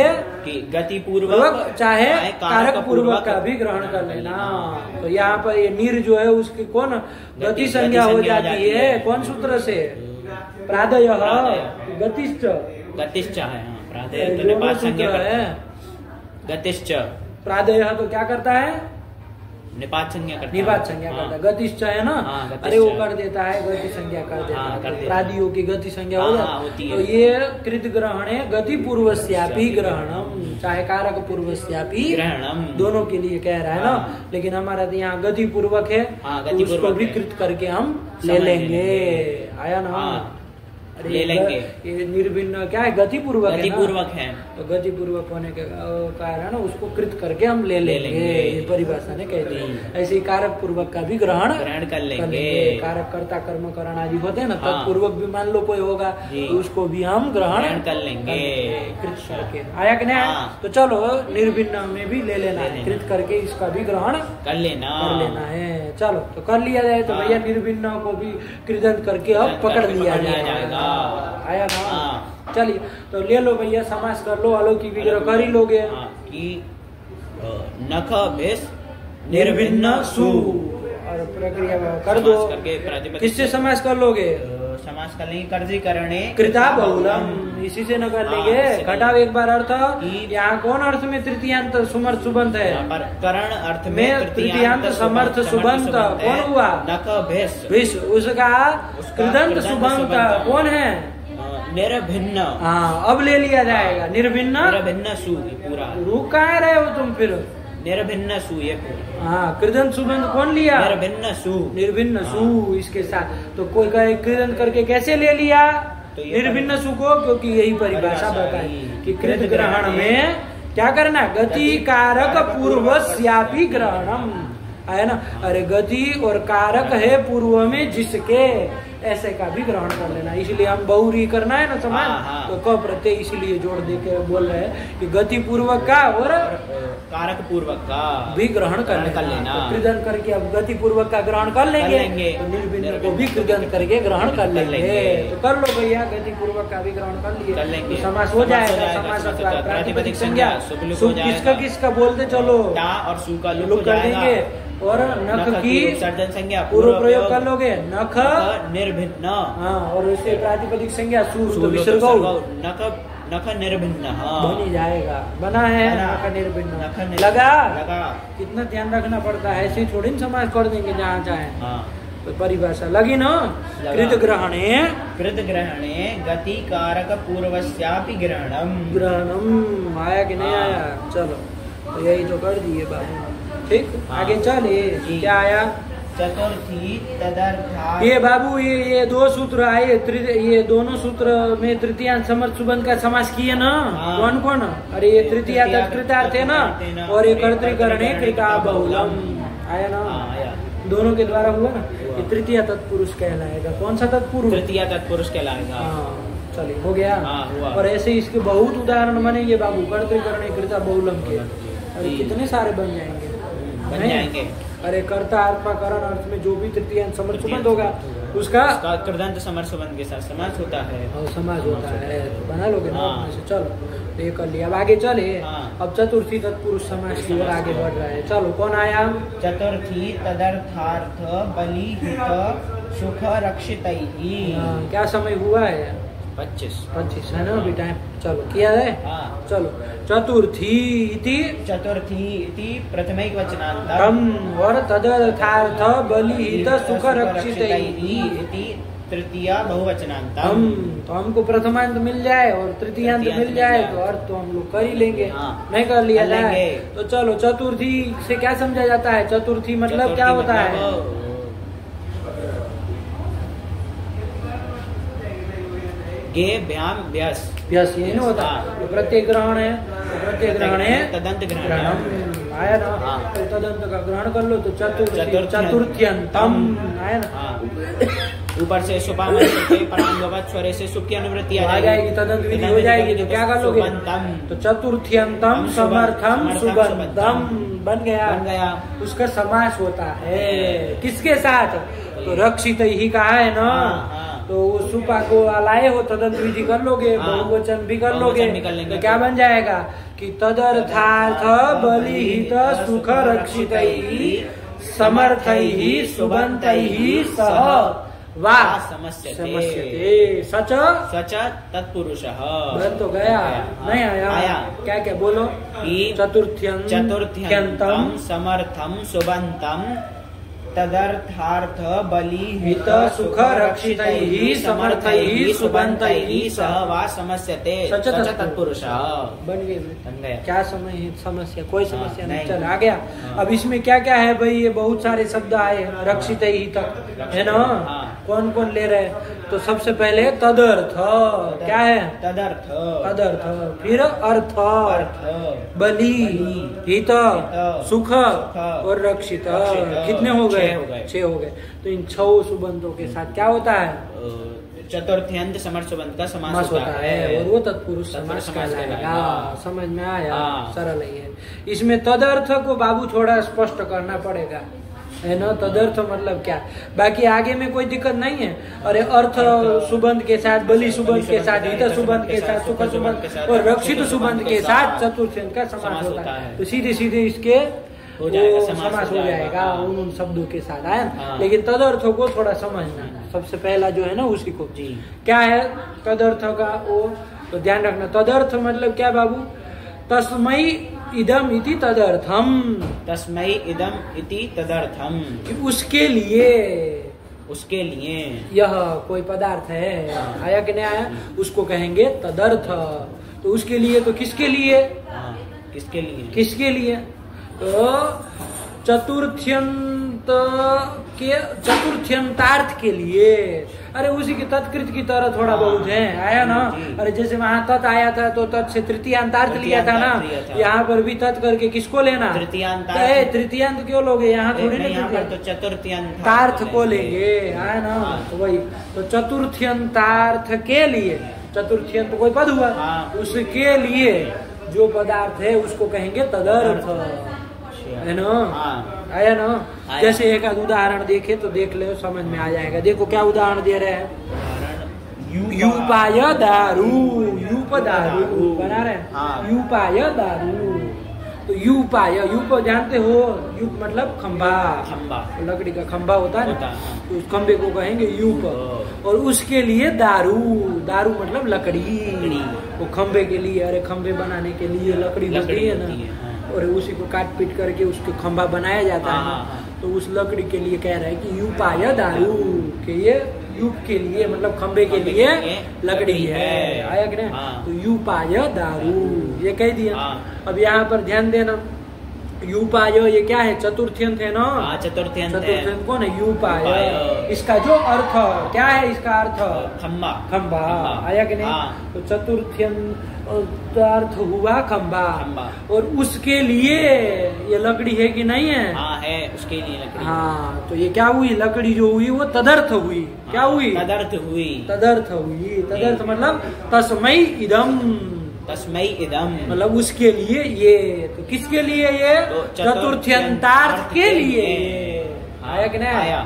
Speaker 2: कि गति पूर्वक
Speaker 1: चाहे कारक पूर्वक का भी ग्रहण कर लेना। तो यहाँ पर ये निर जो है उसकी कौन गति संज्ञा हो जाती है? कौन सूत्र से? प्रादयः गतिश्च।
Speaker 2: गतिश्च है। प्रादयः तो निपात संज्ञा है। गतिश्च
Speaker 1: प्रादयः तो क्या करता है?
Speaker 2: निपात संज्ञा करता है।
Speaker 1: निपात संज्ञा करता है। गतिश्च है ना? अरे वो कर देता है, गति संज्ञा कर देता है। प्रादियों की गति संज्ञा हो जाती है। तो ये कृत ग्रहण है गति पूर्वस्यापि ग्रहणम, चाहे कारक पूर्वस्यापि ग्रहणम, दोनों के लिए कह रहा है ना। लेकिन हमारा तो यहाँ गति पूर्वक है, तो उसको भी कृत करके हम ले लेंगे। आया ना?
Speaker 2: ले लेंगे।
Speaker 1: ये निर्भिन्न क्या है? गति पूर्वक
Speaker 2: है।
Speaker 1: तो गति पूर्वक होने के कारण उसको कृत करके हम ले लेंगे। ये परिभाषा ने कह दी। ऐसे ही कारक पूर्वक का भी ग्रहण कर लेंगे। कारक कर्ता कर्म करण आदि होते हैं ना, तत्पूर्वक भी मान लो कोई होगा तो उसको भी हम ग्रहण कर लेंगे कृत करके। आया कि नहीं? तो चलो निर्भिन्न में भी ले लेना है, कृत करके इसका भी ग्रहण कर लेना है। चलो तो कर लिया जाए। तो भैया निर्भिन्न को भी कृदंत करके अब पकड़ लिया जाएगा। आया ना? चलिए तो ले लो भैया, समास कर लो। अलौकिक विग्रह कर ही लोगे
Speaker 2: कि नख भेष निर्भिन्न सु,
Speaker 1: और प्रक्रिया कर दो। किससे समास कर लोगे?
Speaker 2: समास कर लेंगे कर्जीकरणे
Speaker 1: कृता बहुलम, इसी से न कर लेंगे। घटाओ एक बार अर्थ। यहाँ कौन अर्थ में तृतीयांत समर्थ सुबंत है?
Speaker 2: करण अर्थ में
Speaker 1: तृतीयांत समर्थ सुबंत कौन हुआ?
Speaker 2: नख भेष।
Speaker 1: भेष उसका कृदंत सुबंत कौन है?
Speaker 2: निर्भिन्न।
Speaker 1: हाँ, अब ले लिया जाएगा। निर्भिन्न
Speaker 2: सु पूरा।
Speaker 1: रुक कहाँ रहे हो तुम फिर?
Speaker 2: निर्भिन्न सु ये।
Speaker 1: हाँ, कृदंत सुबंध कौन लिया? निर्भिन्न सु इसके साथ। तो कोई कहे कृदंत करके कैसे ले लिया तो निर्भिन्न सु को? क्योंकि यही परिभाषा बताई कि कृत ग्रहण में क्या करना? गति कारक पूर्वस्यापि ग्रहणम, है ना? अरे गति और कारक है पूर्व में जिसके, ऐसे का भी ग्रहण कर लेना। इसलिए हम बहुरी करना है ना समान, तो क प्रत्यय इसीलिए जोड़ दे के बोल रहे हैं कि गति पूर्वक का और
Speaker 2: कारक पूर्वक का
Speaker 1: भी ग्रहण कर लेना। तो कृदंत करके अब गति पूर्वक का ग्रहण कर लेंगे, तो निर्भिन्न को भी कृदंत करके ग्रहण कर लेंगे। तो कर लो भैया, गति पूर्वक का भी ग्रहण कर लिए तो समास हो जाएगा। समास प्रातिपदिक संज्ञा किसका किसका बोलते चलो,
Speaker 2: और सु का
Speaker 1: लुक कर देंगे। और नख की
Speaker 2: सर्जन संज्ञा
Speaker 1: पूर्व प्रयोग कर लोगे। नख
Speaker 2: निर्भिन्न।
Speaker 1: हाँ, और उससे प्रातिपदिक संज्ञा सु विसर्ग
Speaker 2: नख निर्भिन्न
Speaker 1: बन जाएगा। बना है नख निर्भिन्न। लगा कितना ध्यान रखना पड़ता है, ऐसे थोड़ी समाज कर देंगे जहाँ चाहे। तो परिभाषा लगी ना? कृत ग्रहणे
Speaker 2: गति कारक पूर्वस्यापि
Speaker 1: ग्रहणम। आया कि नहीं आया? चलो तो यही तो कर दिए बाबू। ठीक, आगे चले। क्या आया?
Speaker 2: चतुर्थी तदर्था।
Speaker 1: ये बाबू ये दो सूत्र आए, ये दोनों सूत्र में तृतीयांत समर्थ सुबंध का समास किए ना। कौन कौन? अरे ये तृतीया तत्कृतार्थ है ना, और ये कर्तृकरण है कृता बहुलम, आया ना। दोनों के द्वारा हुआ ना, ये तृतीया तत्पुरुष कहलाएगा। कौन सा तत्पुरुष?
Speaker 2: तृतीया तत्पुरुष कहलाएगा।
Speaker 1: चलिए हो गया। और ऐसे इसके बहुत उदाहरण बनेंगे बाबू, कर्तृकरण कृता बहुलम के। अरे कितने सारे बन जाएंगे। अरे कर्ता अर्थकरण अर्थ में जो भी तृतीयांत समर्थ सुबंध होगा उसका
Speaker 2: कृदंत समर्थ सुबंध के साथ समास होता है।
Speaker 1: समास होता है, तो बना लोगे ना। चलो ये कर लिया, अब आगे चले। अब चतुर्थी तत्पुरुष समास की ओर आगे बढ़ रहा है। चलो कौन आया?
Speaker 2: चतुर्थी तदर्थार्थ बलि हित सुख रक्षितैहि।
Speaker 1: क्या समय हुआ है? 25 है ना अभी टाइम। चलो किया है। चलो चतुर्थी इति
Speaker 2: प्रथमैक वचनांतम
Speaker 1: और तदर्थार्थ बलि हित सुख रक्षितैहि
Speaker 2: इति तृतीया बहुवचनांतम।
Speaker 1: तो हमको प्रथमांत मिल जाए और तृतीयांत मिल जाए तो अर्थ तो हम लोग कर ही लेंगे। नहीं कर लिया जाए तो चलो चतुर्थी से क्या समझा जाता है? चतुर्थी मतलब क्या होता है?
Speaker 2: गे व्याम व्यस
Speaker 1: ये नहीं होता। प्रत्येक ग्रहण है, प्रत्येक ग्रहण है
Speaker 2: तदंत ग्रहण
Speaker 1: आया ना। तो तदंत का ग्रहण कर लो तो चतुर्थ्यंतम आया ना।
Speaker 2: ऊपर से सुपामन के परांगवत स्वरे से सुख की अनुवृत्ति आ
Speaker 1: जाएगी, तदंत विधि हो जाएगी। तो क्या कर लोगे? तो चतुर्थ्यंतम समर्थम सुबंतम बन गया। उसका समास होता है किसके साथ? तो रक्षित ही कहा है ना। तो सुपा को लाए हो तदंत विधि कर लोगे, बहुवचन भी कर लोगे। तो क्या बन जाएगा कि तदर्थार्थ बलि हित सुख रक्षितैहि समर्थैहि सुबन्तैहि सह वा समस्यते सच
Speaker 2: तत्पुरुषः।
Speaker 1: बन तो गया, नहीं आया। क्या बोलो?
Speaker 2: चतुर्थ्यंतम समर्थम सुबंतम तदर्थार्थ बलि हित सुख रक्षितैहि समर्थैहि सुबन्तैहि सह वा समस्यते सच तत्पुरुषः।
Speaker 1: बन गया। क्या समस्या? कोई समस्या नहीं। चल आ गया। अब इसमें क्या क्या है भाई? ये बहुत सारे शब्द आए रक्षितैहि तक, है ना। कौन कौन ले रहे? तो सबसे पहले तदर्थ। क्या है? तदर्थ। फिर अर्थ, बलि, हित, सुख और रक्षित। कितने हो गए? 6 हो गए। तो इन 6 सुबंधों के साथ क्या होता है?
Speaker 2: चतुर्थ्यंत समर्थ सुबंध का समास होता है
Speaker 1: और वो तत्पुरुष समास कहलाएगा। समझ में आया? सरल ही है। इसमें तदर्थ को बाबू थोड़ा स्पष्ट करना पड़ेगा, है ना। तदर्थ मतलब क्या? बाकी आगे में कोई दिक्कत नहीं है। अरे अर्थ सुबंध के साथ, बलि सुबंध के साथ, हित सुबंध के साथ, सुख सुबंध और रक्षित सुबंध के साथ चतुर्थ्यंत का समास होता है। तो सीधे इसके समास हो जाएगा उन शब्दों के साथ, आया। लेकिन तदर्थों को थोड़ा समझना। सबसे पहला जो है ना उसी को क्या है तदर्थ का वो तो ध्यान रखना। तदर्थ मतलब क्या बाबू? तस्मै इदम इति तदर्थम।
Speaker 2: तस्मै इदम इति तदर्थम।
Speaker 1: उसके लिए यह कोई पदार्थ है, आया कि नहीं आया? उसको कहेंगे तदर्थ। तो उसके लिए तो किसके लिए? किसके लिए? तो चतुर्थ्यंतार्थ के लिए। अरे उसी के तत्कृत की तरह थोड़ा बहुत है, आया ना। अरे जैसे वहाँ तत् आया था तो तत् से तृतीयांतार्थ लिया था ना। यहाँ पर भी तत् करके किसको लेना? तृतीयांत क्यों लोगे? यहाँ थोड़ी ना,
Speaker 2: तो
Speaker 1: चतुर्थ्यंतार्थ को लेंगे, आया ना। तो वही तो चतुर्थ्यंतार्थ के लिए, चतुर्थ्यंत कोई पद हुआ, उसके लिए जो पदार्थ है उसको कहेंगे तदर्थ, है ना। आया ना। जैसे एक उदाहरण देखे तो देख ले, समझ में आ जाएगा। देखो क्या उदाहरण दे रहे हैं। यूपाय दारू, यूप दारू बना रहे हैं। यूपाय दारू। तो यूपाय, यूप जानते हो? यूप मतलब खंभा, लकड़ी का खंभा होता है ना, तो उस खंभे को कहेंगे यूप। और उसके लिए दारू, दारू मतलब लकड़ी। वो खंभे के लिए, अरे खंभे बनाने के लिए लकड़ी लगती है ना, और उसी को काट पीट करके उसको खंभा बनाया जाता है। तो उस लकड़ी के लिए कह रहा है कि यूपाय दारू के ये यूप के लिए मतलब खंभे के लिए लकड़ी है, आया कि नहीं। तो यूपाय दारू ये कह दिया। अब यहाँ पर ध्यान देना, यूपाय ये क्या है? चतुर्थ्यंत है ना?
Speaker 2: चतुर्थ्यंत
Speaker 1: कौन है? यूपाय। इसका जो अर्थ क्या है? इसका अर्थ
Speaker 2: खंबा।
Speaker 1: खंबा आया कि नहीं? तो चतुर्थ्यंत अर्थ हुआ खंबा। और उसके लिए ये लकड़ी है कि नहीं है?
Speaker 2: है, उसके लिए लकड़ी।
Speaker 1: हाँ, तो ये क्या हुई? लकड़ी जो हुई वो तदर्थ हुई। क्या हुई?
Speaker 2: तदर्थ हुई।
Speaker 1: तदर्थ हुई। तदर्थ मतलब तस्मै इदम।
Speaker 2: तस्मै इदम
Speaker 1: मतलब उसके लिए ये। तो किसके लिए ये? तो चतुर्थ्यंतार्थ के लिए। आया कि नहीं? आया।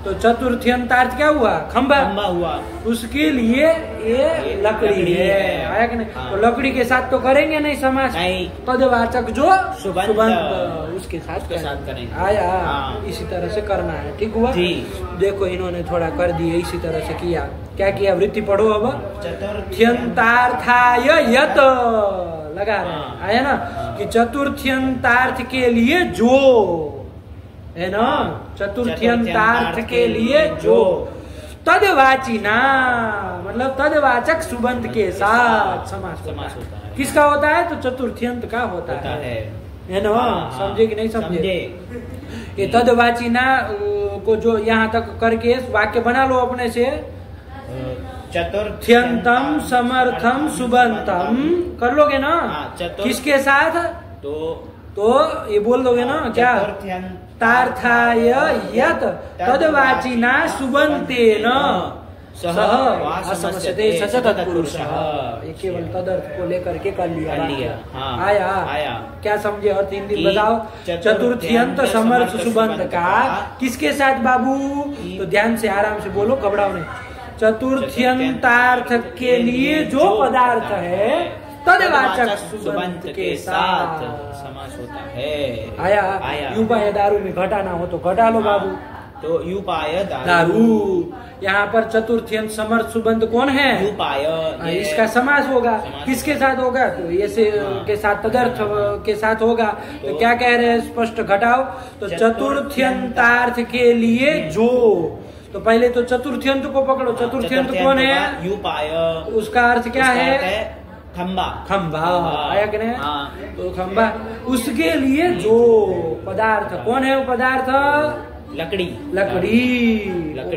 Speaker 1: तो चतुर्थ्यंतार्थ क्या हुआ? खंबा
Speaker 2: हुआ।
Speaker 1: उसके लिए ये लकड़ी है। आया कि नहीं? तो लकड़ी के साथ तो करेंगे नहीं समास। पदवाचक जो सुबंत उसके साथ
Speaker 2: करेंगे।
Speaker 1: आया। इसी तरह से करना है। ठीक हुआ? देखो इन्होंने थोड़ा कर दिए, इसी तरह से किया। क्या किया? वृत्ति पढ़ो अब। चतुर्थ्यंतार्थाय यत लगा रहे। आया ना? कि चतुर्थ्यंतार्थ के लिए जो है ना? चतुर्थ्यंतार्थ के लिए जो तदवाची ना मतलब तदवाचक सुबंत के साथ समास होता है। किसका होता है? तो चतुर्थ्यंत का होता है ना? समझे कि नहीं समझे? ये तदवाची ना को जो यहाँ तक करके वाक्य बना लो अपने से। चतुर्थ्यंतम समर्थम सुबंतम कर लोगे ना? किसके साथ? तो ये बोल दोगे ना? क्या? तार्थाय यत तदवाचिना सुबंतेन सह असमस्यते स तत्पुरुषः। ये केवल तदर्थ को लेकर के कर लिया। आया। क्या समझे? अर्थ हिंदी बताओ। चतुर्थ्यंत समर्थ सुबंत का किसके साथ बाबू? तो ध्यान से आराम से बोलो, घबराओ नहीं। चतुर्थ्यंतार्थ के लिए जो पदार्थ है तदवाचक सुबंत के साथ
Speaker 2: समास होता है।
Speaker 1: आया। यूपाय दारू में घटाना हो तो घटा लो बाबू।
Speaker 2: तो यूपाय
Speaker 1: दारू। यहाँ पर चतुर्थ्यंत समर्थ सुबंत कौन है?
Speaker 2: यूपाय।
Speaker 1: इसका समास होगा। किसके साथ होगा? तो ये से के साथ तदर्थ के साथ होगा। तो क्या कह रहे हैं? स्पष्ट घटाओ। तो चतुर्थ्यंतार्थ के लिए जो। तो पहले तो चतुर्थ्यंत को पकड़ो। चतुर्थ्यंत कौन है?
Speaker 2: यूपाय।
Speaker 1: उसका अर्थ क्या है? खंबा। आया कि नहीं? तो खंबा। उसके लिए जो पदार्थ कौन है? वो पदार्थ लकड़ी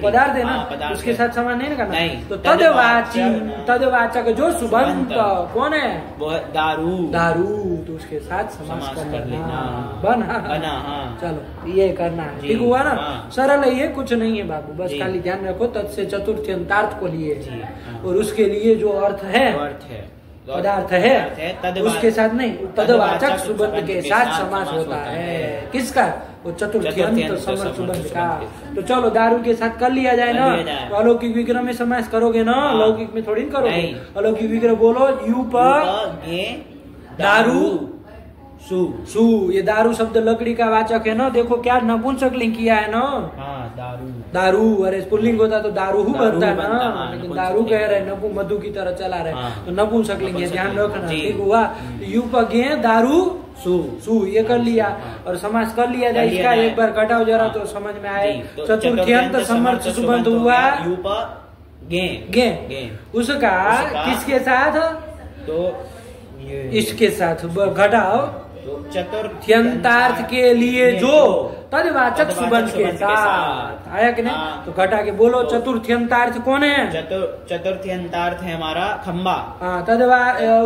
Speaker 1: पदार्थ है ना? उसके साथ समान नहीं करना। तो तदवाचक जो सुबंत कौन है? वो दारू। तो उसके साथ समास कर लेना। बना। चलो ये करना है। ठीक हुआ ना? सरल है ये, कुछ नहीं है बाबू। बस खाली ध्यान रखो तत् से चतुर्थ्यंतार्थ को लिए और उसके लिए जो अर्थ है पदार्थ है उसके साथ नहीं, तदवाचक सुबंध के साथ समास होता है। किसका? वो चतुर्थ्यंत समर्थ सुबंध का। तो चलो दारू के साथ कर लिया जाए ना? तो अलौकिक विग्रह में समास करोगे ना? लौकिक में थोड़ी करोगे। अलौकिक विग्रह बोलो। यूप दारू सु। ये दारू शब्द लकड़ी का वाचक है ना? देखो क्या नपुंसक लिंग किया है ना? दारू। अरे पुल्लिंग होता तो दारू बनता ना, लेकिन दारू कह रहे नपु मधु की तरह चला रहे तो नपुंसक लिंग है। ध्यान रखना। ठीक हुआ? यूपज्ञ दारू सु ये कर लिया और समास कर लिया जाए। इसका एक बार घटाओ जरा तो समझ में आए। चतुर्थ्यंत समर्थ सुबंध हुआ गे। उसका किसके साथ? तो इसके साथ घटाओ। चतुर्थ्यंतार्थ के लिए जो तदवाचक सुबंध के साथ। आया कि नहीं? तो घटा के बोलो। चतुर्थ्यंतार्थ कौन है?
Speaker 2: चतुर्थ्यंतार्थ है हमारा खंबा।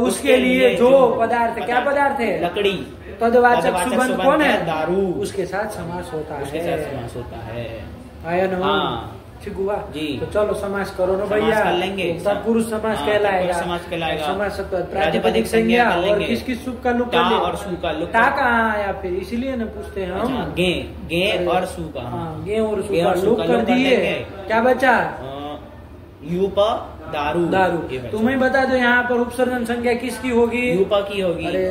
Speaker 1: उसके लिए जो पदार्थ, क्या पदार्थ है?
Speaker 2: लकड़ी।
Speaker 1: तदवाचक सुबंध कौन है? दारू। उसके साथ समास होता है। आया ना? ठीक हुआ? तो चलो समास करो ना भैया।
Speaker 2: कर लेंगे।
Speaker 1: तत्पुरुष समास कहलाएगा। समास प्रातिपदिक संज्ञा और किस किस सुख का लुक कर ले?
Speaker 2: और सु का लुक।
Speaker 1: टा कहाँ आया फिर? इसीलिए न पूछते हैं हम।
Speaker 2: गे और सु का।
Speaker 1: गे और सु का लुक कर दिए। क्या बचा?
Speaker 2: यूप दारू।
Speaker 1: तुम्हें बता दो यहाँ पर उपसर्जन संज्ञा किसकी होगी?
Speaker 2: यूपा की होगी।
Speaker 1: अरे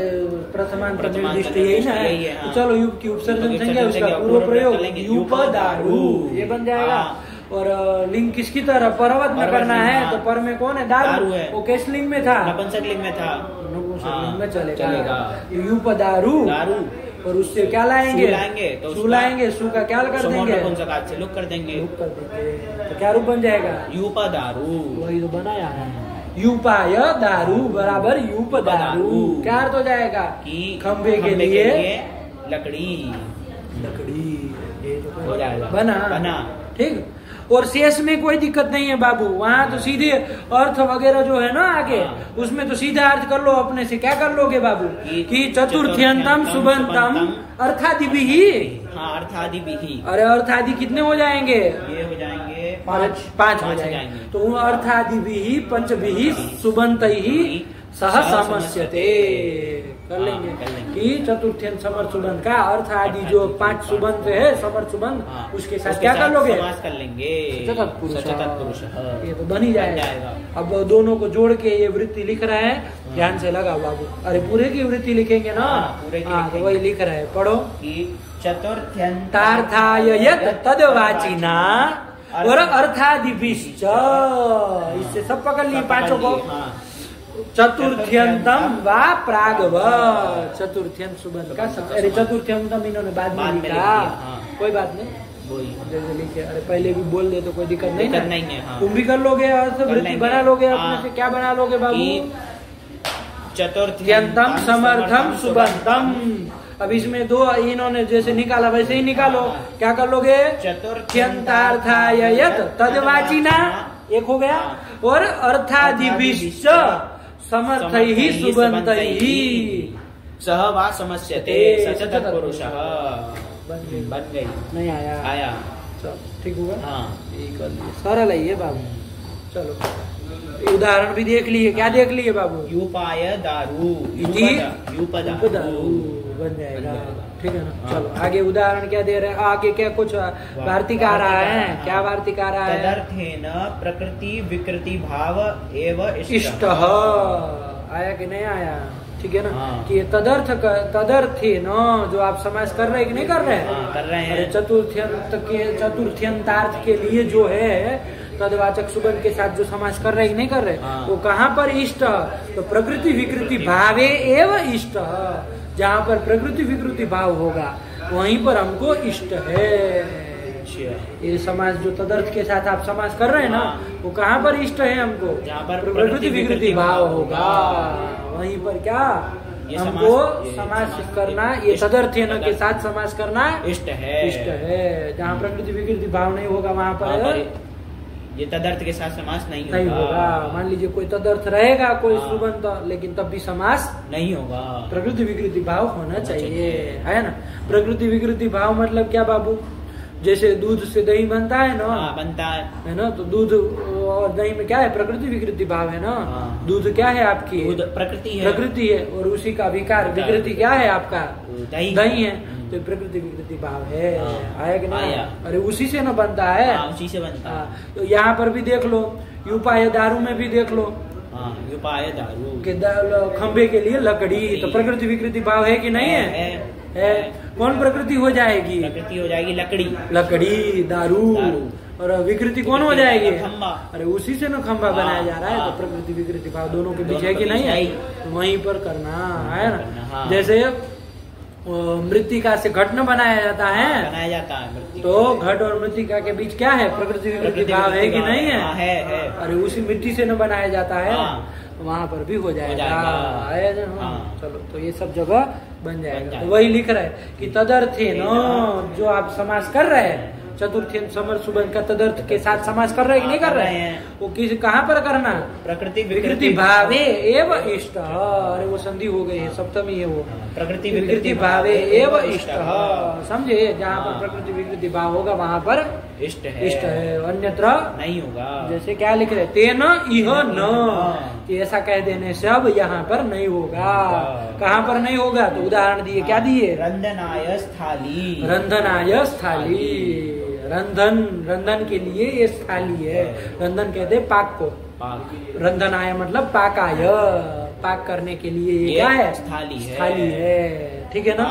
Speaker 1: प्रथमांत निर्दिष्ट यही ना है। तो चलो यूप की उपसर्जन संज्ञा, उसका पूर्व प्रयोग यूप दारू ये बन जाएगा। और लिंग किसकी तरह? पर्वत में करना है। तो पर में कौन है? दारू है। वो किस लिंग में था?
Speaker 2: नपुंसक लिंग में था।
Speaker 1: नपुंसक लिंग में चलेगा। यूप दारू। और उससे क्या लाएंगे? सु लाएंगे। सु का क्या कर देंगे?
Speaker 2: से लुक कर देंगे।
Speaker 1: तो क्या रूप बन जाएगा?
Speaker 2: यूपा दारू।
Speaker 1: वही तो बनाया है। यूपाय दारू बराबर यूप दारू। क्या अर्थ हो जाएगा?
Speaker 2: कि
Speaker 1: खंबे के लिए
Speaker 2: लकड़ी।
Speaker 1: लकड़ी, ये तो
Speaker 2: हो जाएगा
Speaker 1: बना। ठीक, और शेष में कोई दिक्कत नहीं है बाबू, वहाँ तो सीधे अर्थ वगैरह जो है ना आगे, उसमें तो सीधा अर्थ कर लो अपने से। क्या कर लोगे बाबू कि चतुर्थ्यंतम सुबंतम अर्थादि भी ही।
Speaker 2: हाँ, अर्थादि भी ही।
Speaker 1: अरे अर्थादि कितने हो जाएंगे?
Speaker 2: ये हो जाएंगे
Speaker 1: 5 हो जाएंगे। तो अर्थादि भी ही पंच भी ही सुबंत ही सह समस्यते कर लेंगे कि चतुर्थ्यंत समर्थ सुबंध का अर्थ आदि जो 5 सुबंध है समर्थ सुबंध, उसके साथ क्या कर लोगे?
Speaker 2: समास कर लेंगे
Speaker 1: तत्पुरुष। ये तो बन ही जाएगा। अब दोनों को जोड़ के ये वृत्ति लिख रहा है, ध्यान से लगा बाबू। अरे पूरे की वृत्ति लिखेंगे ना? तो वही लिख रहा है, पढ़ो।
Speaker 2: चतुर्थ्यंतार्थाय
Speaker 1: यत् तद्वाचिना और अर्थादिभिश्च, इससे सब पकड़ लिए पांचों को। चतुर्थ्यंतम व प्रागव, चतुर्थ्यंत सुबंध का। अरे चतुर्थ्यंतम इन्होंने बाद में लिखा, कोई बात नहीं, जैसे लिखे। अरे पहले भी बोल दे तो कोई दिक्कत नहीं है। तुम भी कर लोगे, अर्थ वृत्ति बना लोगे अपने से। क्या बना लोगे बाबू? चतुर्थ्यंतम समर्थम सुबंतम। अब इसमें 2 इन्होंने जैसे निकाला वैसे ही निकालो। क्या कर लोगे? चतुर्थ्यंतार्थाय यत् तद्वाचिना, एक हो गया, और अर्थादिभिश्च समर्थ ही सुबंत ही
Speaker 2: सह वा समस्यते स तत्पुरुषः। बन गई।
Speaker 1: नहीं आया? चलो ठीक हुआ।
Speaker 2: हाँ,
Speaker 1: सरल है ये बाबू। चलो उदाहरण भी देख लिए। क्या देख लिए बाबू?
Speaker 2: यूपाय दारू,
Speaker 1: दारू बन जाएगा। ठीक है ना? चलो आगे उदाहरण क्या दे रहे हैं? आगे क्या कुछ वार्तिक आ रहा है? क्या वार्तिक आ रहा है?
Speaker 2: तदर्थेन प्रकृति विकृति भाव एवं
Speaker 1: इष्ट आया कि नहीं आया? ठीक है ना? कि तदर्थे न, जो आप समास कर रहे हैं कि नहीं कर रहे हैं?
Speaker 2: कर रहे हैं।
Speaker 1: चतुर्थ्यंतार्थ के लिए जो है तदवाचक सुबंध के साथ जो समास कर रहे हैं कि नहीं कर रहे, वो कहाँ पर इष्ट? तो प्रकृति विकृति भावे एवं इष्ट। जहाँ पर प्रकृति विकृति भाव होगा वहीं पर हमको इष्ट है। ये समास जो तदर्थ के साथ आप समास कर रहे हैं ना, वो कहाँ पर इष्ट है हमको? जहाँ पर प्रकृति विकृति भाव होगा वहीं पर क्या हमको समास करना, ये तदर्थेन के साथ समास करना
Speaker 2: इष्ट है।
Speaker 1: जहाँ प्रकृति विकृति भाव नहीं होगा वहाँ पर
Speaker 2: ये तदर्थ के साथ समास नहीं
Speaker 1: होगा। मान लीजिए कोई तदर्थ रहेगा, कोई सुबंत, लेकिन तब भी समास नहीं होगा। प्रकृति विकृति भाव होना चाहिए, है ना? प्रकृति विकृति भाव मतलब क्या बाबू? जैसे दूध से दही बनता है ना?
Speaker 2: बनता है
Speaker 1: ना? तो दूध और दही में क्या है? प्रकृति विकृति भाव है ना? दूध क्या है आपकी? प्रकृति है। और उसी का विकार विकृति क्या है आपका? दही है। तो प्रकृति विकृति भाव है। आया कि नहीं? अरे उसी से ना बनता है।
Speaker 2: उसी से बनता है।
Speaker 1: तो यहाँ पर भी देख लो, यूपाय दारू में भी देख लो,
Speaker 2: यूपाय दारू
Speaker 1: के खंबे के लिए लकड़ी। तो प्रकृति विकृति भाव है कि नहीं है? कौन प्रकृति हो जाएगी?
Speaker 2: प्रकृति हो जाएगी
Speaker 1: लकड़ी, दारू। और विकृति कौन हो जाएगी? खंबा। अरे उसी से ना खंबा बनाया जा रहा है। तो प्रकृति विकृति भाव दोनों के बीच है कि नहीं है? वहीं पर करना है ना? जैसे मृत्तिका से घट न बनाया जाता है, तो घट और मृत्तिका के बीच क्या है? प्रकृति विकृति भाव है कि नहीं है? अरे उसी मिट्टी से न बनाया जाता है, वहाँ पर भी हो जाएगा। चलो, तो ये सब जगह बन जाएगा। तो वही लिख रहा है कि तदर्थे न, जो आप समास कर रहे हैं चतुर्थ्यंत समर्थ सुबंध का तदर्थ के साथ समास कर रहे हैं कि नहीं कर रहे हैं? वो किस कहाँ पर करना? प्रकृति विकृति भावे एवं इष्ट। अरे वो संधि हो गई है, सप्तमी है वो। प्रकृति विकृति भावे एवं इष्ट, समझे? जहाँ पर प्रकृति विकृति भाव होगा वहाँ पर इष्ट है, अन्यत्र नहीं होगा। जैसे क्या लिख रहे? तेन इह न, कि ऐसा कह देने से अब यहाँ पर नहीं होगा। कहाँ पर नहीं होगा? तो उदाहरण दिए, क्या दिए?
Speaker 2: रंधनाय स्थाली।
Speaker 1: रंधनाय स्थाली, रंधन के लिए ये स्थाली है। रंधन कहते हैं पाक को। रंधनाय मतलब पाकाय, पाक करने के लिए ये क्या है? स्थाली है। ठीक है ना?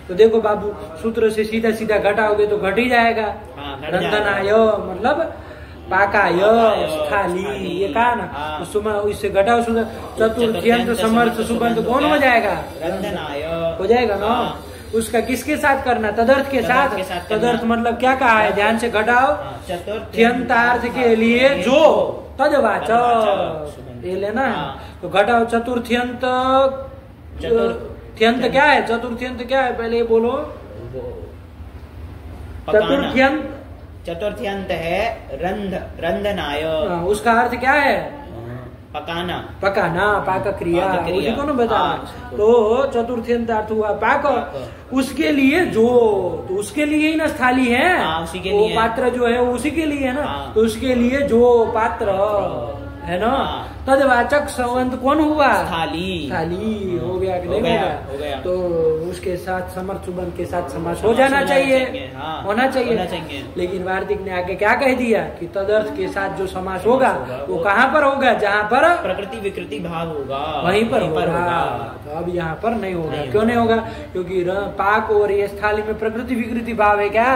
Speaker 1: तो देखो बाबू, सूत्र से सीधा सीधा घटाओगे तो घट ही जाएगा। रंधनाय मतलब पाकाय स्थाली, ये कहा ना? इससे घटाओ सूत्र, चतुर्थ्यंत समर्थ सुबंध कौन हो जाएगा?
Speaker 2: रंधनाय
Speaker 1: हो जाएगा ना? उसका किसके साथ करना? तदर्थ के साथ। तदर्थ मतलब क्या कहा है? ध्यान से घटाओ। चतुर्थ्यंतार्थ के लिए जो तदवाचक, ये लेना है। तो घटाओ चतुर्थ्यंत थ्यंत क्या है? चतुर्थ्यंत क्या है पहले ये बोलो।
Speaker 2: चतुर्थ्यंत है रंधनाय।
Speaker 1: उसका अर्थ क्या है?
Speaker 2: पकाना।
Speaker 1: पकाना, पाक क्रिया, उसी को ना बताना। तो चतुर्थ्यंत अर्थ हुआ पाक। उसके लिए जो, तो उसके लिए ही ना थाली है,
Speaker 2: उसी के
Speaker 1: वो
Speaker 2: लिए
Speaker 1: पात्र जो है वो उसी के लिए है ना। तो उसके लिए जो पात्र है ना, तदवाचक संबंध कौन हुआ? थाली। थाली हो गया कि नहीं हो गया? तो उसके साथ समर्थ सुबंध के साथ समास हो जाना चाहिए, होना चाहिए। लेकिन वार्तिक ने आगे क्या कह दिया कि तदर्थ के साथ जो समास होगा वो कहाँ पर होगा? जहाँ पर
Speaker 2: प्रकृति विकृति भाव होगा,
Speaker 1: वहीं पर होगा। तो अब यहाँ पर नहीं होगा। क्यों नहीं होगा? क्योंकि पाक और ये थाली में प्रकृति विकृति भाव है क्या?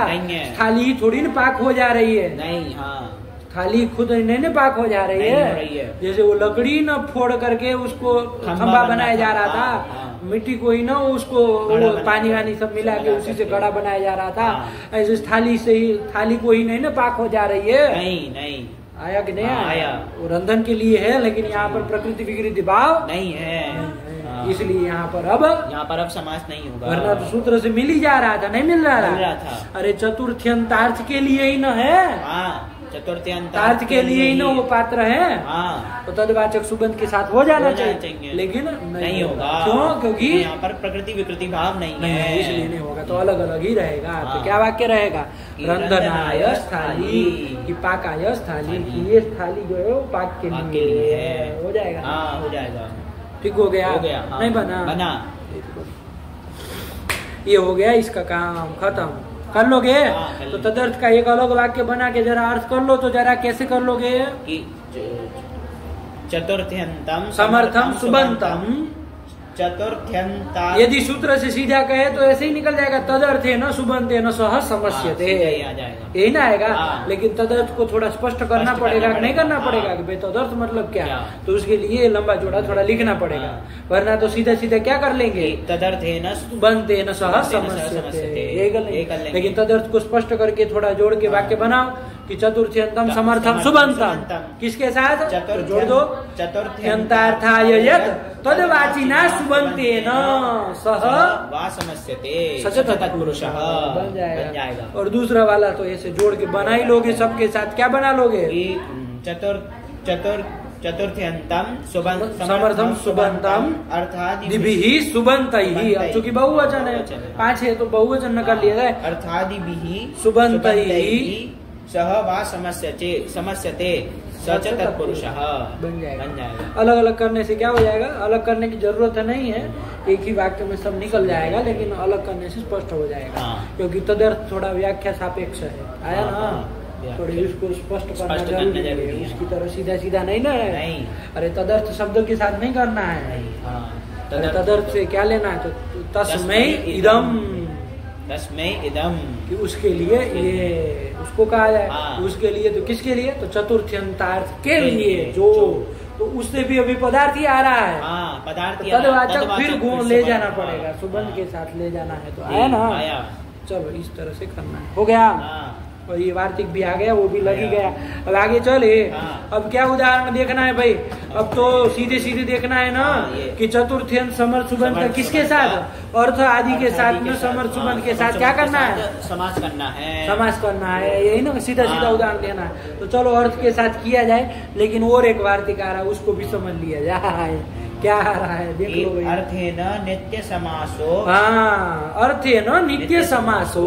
Speaker 1: थाली थोड़ी ना पाक हो जा रही है।
Speaker 2: नहीं,
Speaker 1: थाली खुद नहीं पाक हो जा रही है। जैसे वो लकड़ी न फोड़ करके उसको खंबा बनाया जा रहा था, मिट्टी को ही ना उसको पानी वानी सब मिला के उसी से गड़ा बनाया जा रहा था। ऐसे थाली से ही, थाली को ही नहीं ना पाक हो जा रही है।
Speaker 2: नहीं
Speaker 1: आया कि नहीं आया? वो रंधन के लिए है, लेकिन यहाँ पर प्रकृति विकृति भाव
Speaker 2: नहीं है,
Speaker 1: इसलिए यहाँ पर अब
Speaker 2: समास नहीं होगा।
Speaker 1: वरना तो सूत्र से मिल ही जा रहा था, नहीं मिल रहा था। अरे चतुर्थ्यंतार्थ के लिए ही न है, चतुर्थ्यंतार्थ के लिए ही ना वो पात्र है। तो तदवाचक सुबंध के साथ हो जाना चाहिए, लेकिन नहीं होगा। क्यों? क्योंकि
Speaker 2: यहाँ पर प्रकृति विकृति भाव नहीं है,
Speaker 1: इसलिए नहीं होगा। तो अलग अलग ही रहेगा। तो क्या वाक्य रहेगा? रंधनाय थाली की पाकाय थाली, ये थाली जो है वो पाक के लिए है। हो जाएगा,
Speaker 2: हो जाएगा।
Speaker 1: ठीक हो गया? नहीं बना? ये हो गया, इसका काम खत्म। कर लोगे? तो तदर्थ का एक अलग वाक्य बना के जरा अर्थ कर लो। तो जरा कैसे कर लोगे?
Speaker 2: चतुर्थ्यंतम
Speaker 1: समर्थम सुबंतम।
Speaker 2: चतुर्थ्यंता,
Speaker 1: यदि सूत्र से सीधा कहे तो ऐसे ही निकल जाएगा। तदर्थ है न सुबंत है न सह समस्यते, यही ना आएगा। लेकिन तदर्थ को थोड़ा स्पष्ट करना पड़ेगा, नहीं करना पड़ेगा कि भाई तदर्थ मतलब क्या? तो उसके लिए लंबा चौड़ा थोड़ा लिखना पड़ेगा, वरना तो सीधा सीधा क्या कर लेंगे?
Speaker 2: तदर्थ है न
Speaker 1: सुबंत है न सह समस्यते, यही कर लेंगे। लेकिन तदर्थ को स्पष्ट करके थोड़ा जोड़ के वाक्य बनाओ कि चतुर्थ्यंतम समर्थम सुबंतम। किसके साथ जोड़ दो? चतुर्थ्यंतार्थाय यत् तद्वाचिना सुबंतेन सह
Speaker 2: वा समस्यते
Speaker 1: सच तत्पुरुषः बन जाएगा। और दूसरा वाला तो ऐसे जोड़ के बना ही लोगे सबके साथ। क्या बना लोगे? चतुर्थ्यंतम समर्थम सुबंतम अर्थादिभिः सुबंतैः। अब चूंकि बहुवचन है, 5 है तो बहुवचन न कर लिया जाए।
Speaker 2: अर्थादिभिः
Speaker 1: सुबंतैः
Speaker 2: सह वा समस्यते सच तत्पुरुषः
Speaker 1: बन जाएगा। अलग अलग करने से क्या हो जाएगा? अलग करने की जरूरत नहीं है, एक ही वाक्य में सब निकल जाएगा। लेकिन अलग करने से स्पष्ट हो जाएगा, क्योंकि तदर्थ थोड़ा व्याख्या सापेक्ष है। आया ना? थोड़ी इसको स्पष्ट करना जरूरी है। उसकी तरह सीधा सीधा नहीं ना है। अरे तदर्थ शब्दों के साथ नहीं करना है। तदर्थ से क्या लेना है? तो तस्मै इदम, कि उसके लिए ये उसको कहा जाए। उसके लिए तो किसके लिए? तो चतुर्थ्यंतार्थ के लिए जो, तो उससे भी अभी पदार्थ ही आ रहा है।
Speaker 2: पदार्थ
Speaker 1: तदवाचक फिर गुण ले जाना पड़ेगा, सुबंध के साथ ले जाना है। तो आया ना? चलो इस तरह से करना है। हो गया? और ये वार्तिक भी आ गया, वो भी लग ही गया। अब आगे चले। अब क्या उदाहरण देखना है भाई? अब तो सीधे सीधे देखना है ना कि चतुर्थ्यंत समर्थ सुबंध का किसके साथ? अर्थ आदि के साथ में समर्थ सुबंध के साथ क्या करना है?
Speaker 2: समास करना है।
Speaker 1: समास करना है, यही ना सीधा सीधा उदाहरण देना है। तो चलो अर्थ के साथ किया जाए, लेकिन और एक वार्तिक आ रहा है, उसको भी समझ लिया जाए। क्या आ रहा है देख लो भाई।
Speaker 2: अर्थे न नित्य समासो।
Speaker 1: अर्थे न नित्य समासो,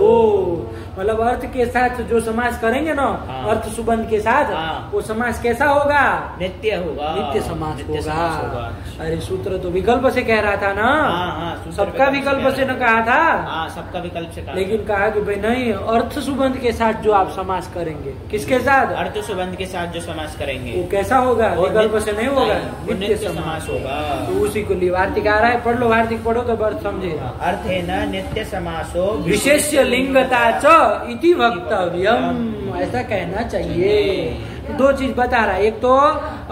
Speaker 1: मतलब अर्थ के साथ जो समास करेंगे ना, अर्थ सुबंध के साथ, वो समास कैसा होगा? नित्य होगा, नित्य समास होगा। अरे सूत्र तो विकल्प से कह रहा था ना, सबका विकल्प से न कहा था,
Speaker 2: सबका विकल्प से कहा।
Speaker 1: लेकिन कहा कि भाई नहीं, अर्थ सुबंध के साथ जो आप समास करेंगे। किसके साथ?
Speaker 2: अर्थ सुबंध के साथ जो समास करेंगे
Speaker 1: वो कैसा होगा? विकल्प से नहीं होगा, नित्य समास
Speaker 2: होगा।
Speaker 1: तो उसी को लिए वार्तिक आ रहा है। पढ़ लो वार्तिक, पढ़ो तो अर्थ समझे।
Speaker 2: अर्थे न नित्य समासो
Speaker 1: विशेष्य लिंगता च इति वक्तव्यम, ऐसा कहना चाहिए। दो चीज बता रहा है। एक तो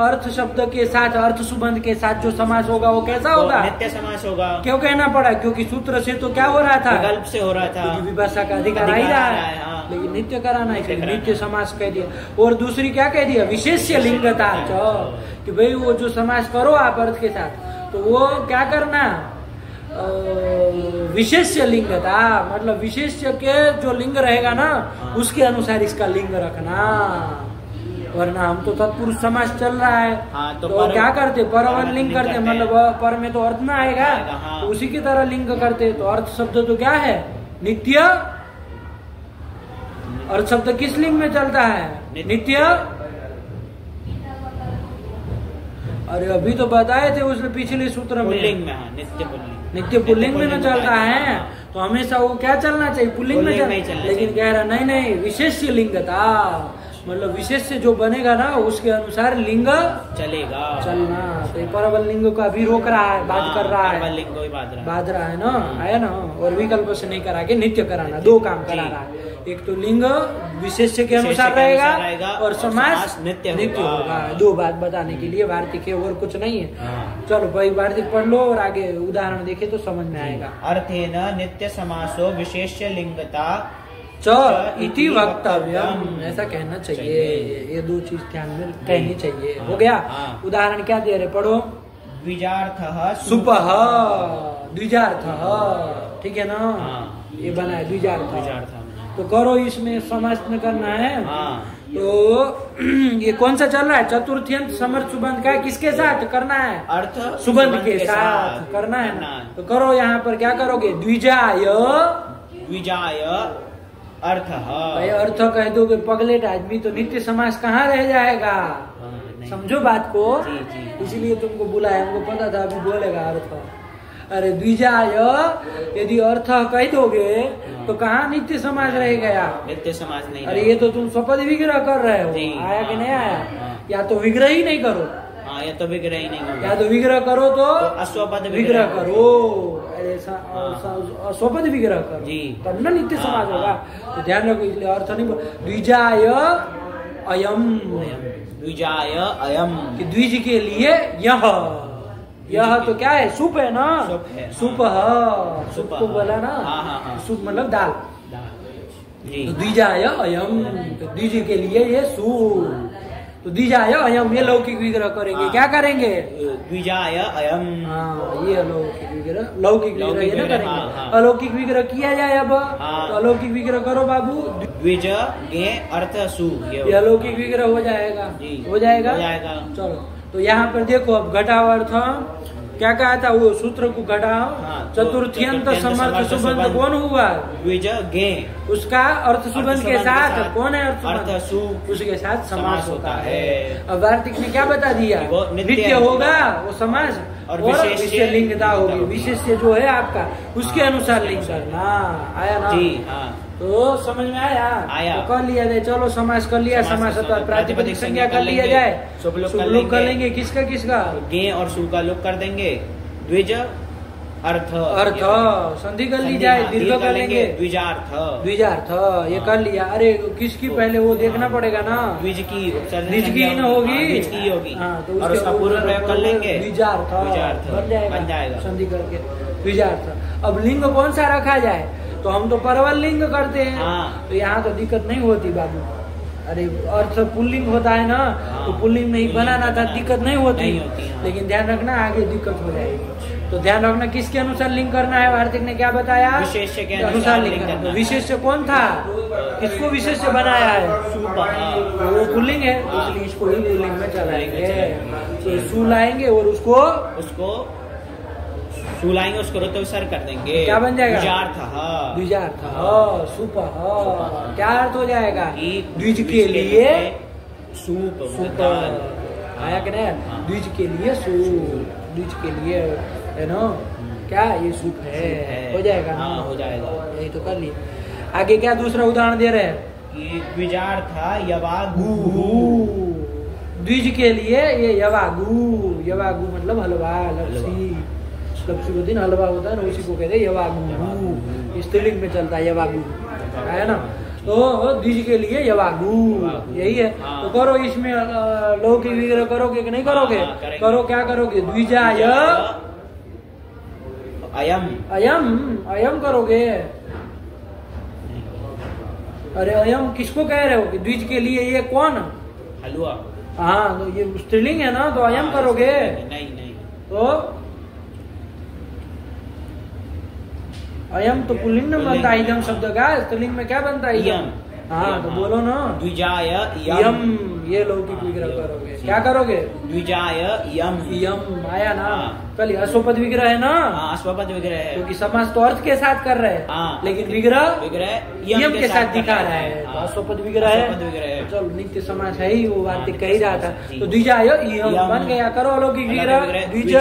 Speaker 1: अर्थ शब्द के साथ, अर्थ सुबंध के साथ जो समास होगा वो कैसा होगा?
Speaker 2: नित्य समास होगा।
Speaker 1: क्यों कहना पड़ा? क्योंकि सूत्र से तो क्या हो रहा था?
Speaker 2: विकल्प से हो रहा था,
Speaker 1: विभाषा का अधिकार आ ही रहा है। लेकिन नित्य कराना है, नित्य समास कह दिया। और दूसरी क्या कह दिया? विशेष्य लिंगता च, कि भाई वो जो समास करो आप अर्थ के साथ, तो वो क्या करना? विशेष्य लिंग था, मतलब विशेष्य के जो लिंग रहेगा ना उसके अनुसार इसका लिंग रखना, वरना हम तो तत्पुरुष समास चल रहा है। तो क्या करते, परवन लिंग करते, मतलब पर में तो अर्थ में आएगा, तो उसी की तरह लिंग करते। तो अर्थ शब्द तो क्या है, नित्य। अर्थ शब्द किस लिंग में चलता है, नित्य। अरे अभी तो बताए थे उसने पिछले सूत्र में,
Speaker 2: पुल्लिंग में,
Speaker 1: नित्य पुल्लिंग में न चलता है, तो हमेशा वो क्या चलना चाहिए, पुल्लिंग में चलना। लेकिन कह रहा नहीं विशेष्य लिंग था, मतलब विशेष जो बनेगा ना उसके अनुसार लिंग
Speaker 2: चलेगा,
Speaker 1: चलना। तो परवल लिंग को अभी रोक रहा है, बात कर रहा है,
Speaker 2: लिंग को
Speaker 1: बात रहा है ना, आया ना। और विकल्प से नहीं करा के नित्य कराना, दो काम करा रहा है। एक तो लिंग विशेष के अनुसार रहेगा और समास नित्य होगा। दो बात बताने के लिए वार्तिक है, और कुछ नहीं है। चलो भाई वार्तिक पढ़ लो और आगे उदाहरण देखे तो समझ में आएगा।
Speaker 2: अर्थेन नित्य समासो विशेष लिंगता
Speaker 1: च इति वक्तव्यम, ऐसा कहना चाहिए। ये दो चीज ध्यान में कहनी चाहिए। हो गया। उदाहरण क्या दे रहे, पढ़ो।
Speaker 2: द्विजार्थः
Speaker 1: सुपः, द्विजार्थः, ठीक है ना, ये बना है द्विजार्थ। तो करो, इसमें समास में करना है। तो ये कौन सा चल रहा है, चतुर्थ्यंत समर्थ सुबंध का किसके साथ करना है,
Speaker 2: अर्थ
Speaker 1: सुबंध के साथ करना है ना। तो करो, यहाँ पर क्या करोगे, द्विजाय
Speaker 2: अर्थ।
Speaker 1: भाई अर्थ कह दोगे पगलेट आदमी तो नित्य समास कहाँ रह जाएगा, समझो बात को। इसलिए तुमको बुलाया, हमको पता था अभी बोलेगा अर्थ। अरे द्विजाय यदि अर्थ कह दोगे तो कहाँ नित्य समास रह गया,
Speaker 2: नित्य समास नहीं।
Speaker 1: अरे ये तो तुम स्वपद विग्रह कर रहे हो, आया कि नहीं आया। या तो विग्रह ही नहीं करो,
Speaker 2: या तो विग्रह ही नहीं,
Speaker 1: या तो विग्रह करो तो
Speaker 2: अश्वपद
Speaker 1: विग्रह करो, स्वपद विग्रह करो, तब न नित्य समास होगा। तो ध्यान रखो, इसलिए अर्थ नहीं बोल। द्विजाय अयम,
Speaker 2: द्विजाय अयम,
Speaker 1: कि द्विज के लिए यह तो क्या है, सुप है ना, सुप को बोला ना, सुप मतलब दाल। तो द्विजाय अयम, तो द्विज के लिए ये सूप। तो द्विजाय अयम, ये लौकिक विग्रह करेंगे। क्या करेंगे, द्विजाय अयम, ये अलौकिक विग्रह, लौकिक विग्रह ये ना करेंगे। अलौकिक विग्रह किया जाए अब, तो अलौकिक विग्रह करो बाबू।
Speaker 2: द्विज गे अर्थ सु,
Speaker 1: ये अलौकिक विग्रह हो जाएगा, हो जाएगा। चलो, तो यहाँ पर देखो, अब घटाव अर्थ क्या कहा था, वो सूत्र को घटाओ। चतुर्थ्यंत समर्थ सुबंध कौन हुआ,
Speaker 2: द्विज गे,
Speaker 1: उसका अर्थ सुबंध के साथ कौन है,
Speaker 2: अर्थ सु,
Speaker 1: उसके साथ समास होता है। अब वार्तिक ने क्या बता दिया, नित्य होगा वो समास, और विशेष लिंगता होगी। विशेष जो है आपका उसके अनुसार लिंग करना, आया ना जी। तो समझ में आया, तो कर लिया जाए। चलो समास कर लिया, समास अथवा प्रातिपदिक संज्ञा कर लिया जाए।
Speaker 2: सब लोग
Speaker 1: कर लेंगे, किसका किसका,
Speaker 2: गे और सु का लोग कर देंगे। द्विज अर्थ,
Speaker 1: संधि कर ली जाए, दीर्घ कर लेंगे, द्विजार्थ ये कर लिया। अरे किसकी पहले वो देखना पड़ेगा ना,
Speaker 2: द्विज की
Speaker 1: न होगी,
Speaker 2: तो उसका पूर्व प्रयोग कर लेंगे,
Speaker 1: द्विजार्थ बन जाएगा संधि करके, द्विजार्थ। अब लिंग कौन सा रखा जाए, तो हम तो परवल लिंग करते हैं, तो यहाँ तो दिक्कत नहीं होती बाबू। अरे अर्थ पुल्लिंग होता है ना, तो पुल्लिंग में ही बनाना था, दिक्कत नहीं होती। लेकिन ध्यान रखना आगे दिक्कत हो जाएगी। तो ध्यान रखना किसके अनुसार लिंग करना है, वार्तिक ने क्या बताया,
Speaker 2: विशेष के
Speaker 1: अनुसार लिंग करना। विशेष कौन था, किसको विशेष बनाया है, तो वो पुल्लिंग है, इसलिए इसको ही पुल्लिंग में चलाएंगे। तो सु लाएंगे और उसको
Speaker 2: लाएंगे, उसको रुतविसर्ग कर देंगे,
Speaker 1: क्या बन जाएगा,
Speaker 2: द्विजार्थ,
Speaker 1: सुप। क्या अर्थ हो जाएगा, द्विज के लिए
Speaker 2: सूप,
Speaker 1: आया कि नहीं, द्विज के लिए सूप, द्विज के लिए है ना, क्या ये सूप है, हो जाएगा ना,
Speaker 2: हो जाएगा।
Speaker 1: यही तो कर लिया। आगे क्या दूसरा उदाहरण दे रहे हैं,
Speaker 2: द्विजार्थ यवागु,
Speaker 1: द्विज के लिए ये यवागु, यवागु मतलब हलवा, लपसी को दिन हलवा होता है ना, उसी को कहते हैं यवागु, स्त्रीलिंग में चलता है यवागु, है ना। तो द्विज के लिए यवागु यही है। तो करो, इसमें लौकिक विग्रह करोगे कि नहीं करोगे, करो, क्या करोगे, द्विजाय
Speaker 2: अयम,
Speaker 1: अयम करोगे। अरे अयम किसको कह रहे हो, कि द्विज के लिए ये कौन,
Speaker 2: हलवा,
Speaker 1: तो ये स्त्रीलिंग है ना, तो अयम करोगे।
Speaker 2: नहीं
Speaker 1: तो अयम तो पुल्लिंग में बनता है, इदम शब्द का स्त्रीलिंग में क्या बनता है?
Speaker 2: यम।
Speaker 1: हाँ तो बोलो ना,
Speaker 2: द्विजाय
Speaker 1: यम, ये लौकिक विग्रह करोगे। क्या करोगे?
Speaker 2: द्विजाय यम।
Speaker 1: यम आया ना, चलिए अश्वपद विग्रह है ना,
Speaker 2: अश्वपद विग्रह है,
Speaker 1: क्योंकि समास तो अर्थ के साथ कर रहे हैं, लेकिन विग्रह यम के साथ दिखा रहा है, तो अश्वपद विग्रह है। चलो नित्य समास है ही, वो वार्तिक कह ही रहा था। तो द्विजाय यम बन गया, करो अलौकिक विग्रह द्विज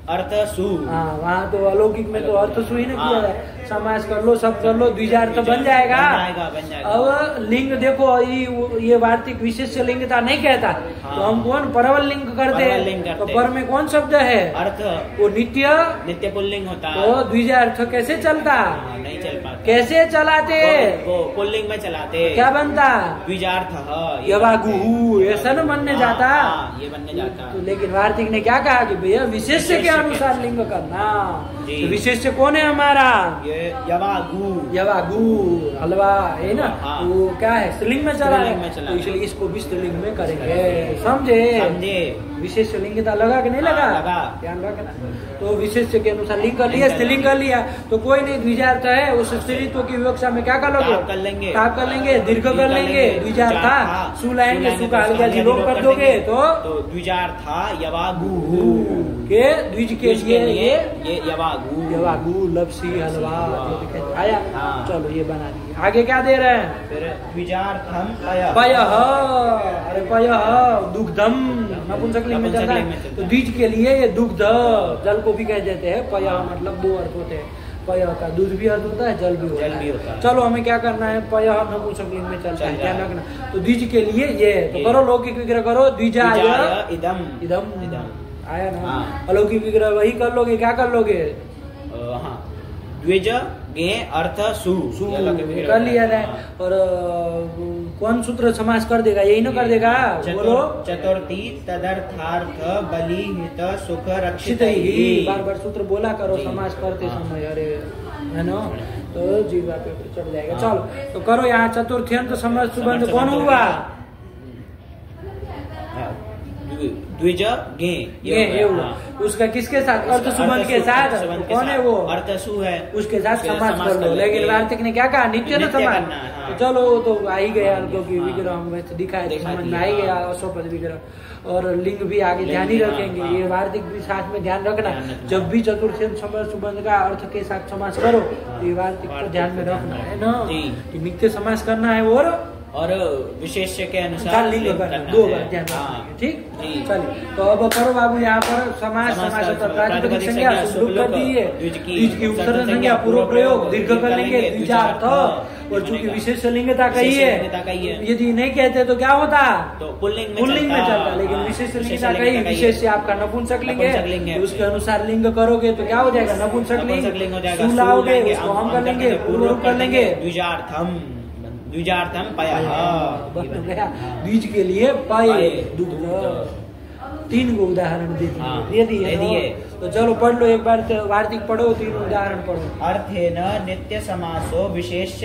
Speaker 2: अर्थ सु।
Speaker 1: हाँ वहाँ तो अलौकिक में तो अर्थ सु ही ना किया है, समास कर लो, सब कर लो, द्विजार्थ बन जाएगा। अब लिंग देखो, ये वार्तिक विशेष लिंगता नहीं कहता, तो हम कौन परवल लिंग करते हैं, तो पर में कौन शब्द है? अर्थ, वो नित्य
Speaker 2: पुल्लिंग होता है,
Speaker 1: तो द्विजार्थ कैसे चलता?
Speaker 2: नहीं चल पाता।
Speaker 1: कैसे चलाते?
Speaker 2: वो पुल्लिंग में चलाते,
Speaker 1: क्या बनता?
Speaker 2: द्विजार्थ
Speaker 1: यवागुहु, ऐसा न बनने जाता,
Speaker 2: ये बनने जाता।
Speaker 1: तो लेकिन वार्तिक ने क्या कहा कि भैया विशेष्य के अनुसार लिंग करना, तो विशेष्य कौन है हमारा? यवागु हलवा है ना, वो क्या है? स्त्रीलिंग में चला है, तो इसलिए इसको भी स्त्रीलिंग में करेंगे, समझे? विशेष लिंगता लगा कि नहीं लगा? ध्यान रखना। तो विशेष के अनुसार लिंग कर लिया, स्त्रीलिंग कर लिया, तो कोई नहीं द्विजार्थ है, उस स्त्रीत्व की विवक्षा में क्या कर लोगे?
Speaker 2: कर लेंगे,
Speaker 1: कर लेंगे, दीर्घ कर लेंगे, द्विजार्था सु लाएंगे, सु का हल्का जी लोग कर दोगे, तो
Speaker 2: द्विजार्था यवागु
Speaker 1: के द्विज के लिए
Speaker 2: ये यवागु
Speaker 1: लपसी हलवा आया। चलो ये बना दिए, आगे क्या दे रहे हैं?
Speaker 2: फिर द्विजार्थम
Speaker 1: पयः, अरे पयः दुग्धम नपुंसकलिंग में चलता है, तो द्विज के लिए ये दुग्ध, जल को भी कह देते हैं। पयः मतलब दो अर्थ होते हैं, पयः का दूध भी अर्थ होता है, जल भी होता है। चलो हमें क्या करना है? पयः नपुंसकलिंग में चलता है, ध्यान रखना। तो द्विज के लिए ये, तो करो लौकिक विग्रह करो, द्विजाय इदम आया ना, अलौकिक विग्रह वही कर लोगे, क्या कर लोगे?
Speaker 2: द्विज गे अर्थ सु
Speaker 1: कर लिया जाए। और कौन सूत्र समास कर देगा? यही ना कर देगा, बोलो।
Speaker 2: चतुर्थी तदर्थार्थ बलि हित सुख रक्षित
Speaker 1: ही, बार बार सूत्र बोला करो समास करते समय, अरे है ना, तो जीवा पे चढ़ जाएगा। चलो तो करो यहाँ चतुर्थ्यंत समझ सुबंध कौन हुआ?
Speaker 2: द्विज गे
Speaker 1: ये हुआ, उसका किसके साथ? अर्थ सुबंध के साथ। कौन है वो?
Speaker 2: अर्थ सु है,
Speaker 1: उसके साथ समास कर लो। लेकिन वार्तिक ने क्या कहा? नित्य न समास। तो चलो तो आ ही गया, क्योंकि विग्रह हम वैसे दिखाए, समझ में आ ही गया अश्वपद विग्रह, और लिंग भी आगे ध्यान ही रखेंगे, ये वार्तिक भी साथ में ध्यान रखना। जब भी चतुर्थ्यंत समझ सुबंध का अर्थ के साथ समास करो, तो ये वार्तिक को ध्यान में रखना है ना, कि नित्य समास करना है और
Speaker 2: विशेष्य के अनुसार
Speaker 1: लिंग करना, दो बार ध्यान रखना। ठीक, चलिए तो अब करो बाबू यहाँ पर समास प्रातिपदिक संज्ञा सुलभ कर दी है, द्विज की उपसर्ग संज्ञा पूर्व प्रयोग दीर्घ कर लेंगे, द्विजार्थ, और चूंकि विशेष लिंगता कही है, यदि नहीं कहते तो क्या होता? तो पुल्लिंग में चलता, लेकिन विशेष लिंगता कही, विशेष आपका नपुंसक लिंग है, उसके अनुसार लिंग करोगे तो क्या हो जाएगा? नपुंसक लिंग। सु लाओगे, उसको हम कर लेंगे, पूर्व कर लेंगे,
Speaker 2: द्विजार्थम पयः,
Speaker 1: द्विज के लिए पय दुग्ध। 3 को उदाहरण दे दिए। तो चलो पढ़ लो एक बार, वार्तिक पढ़ो, 3 उदाहरण पढ़ो।
Speaker 2: अर्थेन नित्य समासो विशेष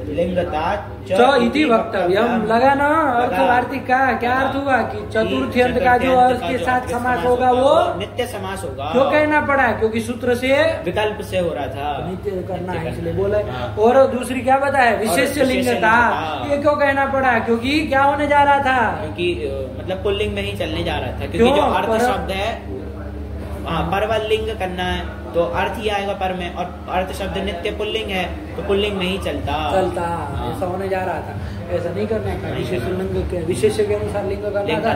Speaker 2: लिंगता
Speaker 1: च इति वक्तव्यम, लगा ना अर्थ वार्तिक का? क्या अर्थ हुआ कि चतुर्थ्यंत का जो अर्थ के साथ समास होगा वो
Speaker 2: नित्य समास होगा।
Speaker 1: क्यों कहना पड़ा? क्योंकि सूत्र से
Speaker 2: विकल्प से हो रहा था,
Speaker 1: नित्य करना है इसलिए बोले। और दूसरी क्या बताया? विशेष लिंगता। ये क्यों कहना पड़ा? क्योंकि क्या होने जा रहा था?
Speaker 2: क्योंकि मतलब पुल्लिंग में ही चलने जा रहा था, क्योंकि जो अर्थ शब्द है परवल लिंग करना है, तो अर्थ ही आएगा पर में, और अर्थ शब्द नित्य पुल्लिंग है, तो पुल्लिंग में ही चलता। ऐसा होने जा रहा था, ऐसा नहीं करना था, विशेष के अनुसार लिंग करना था,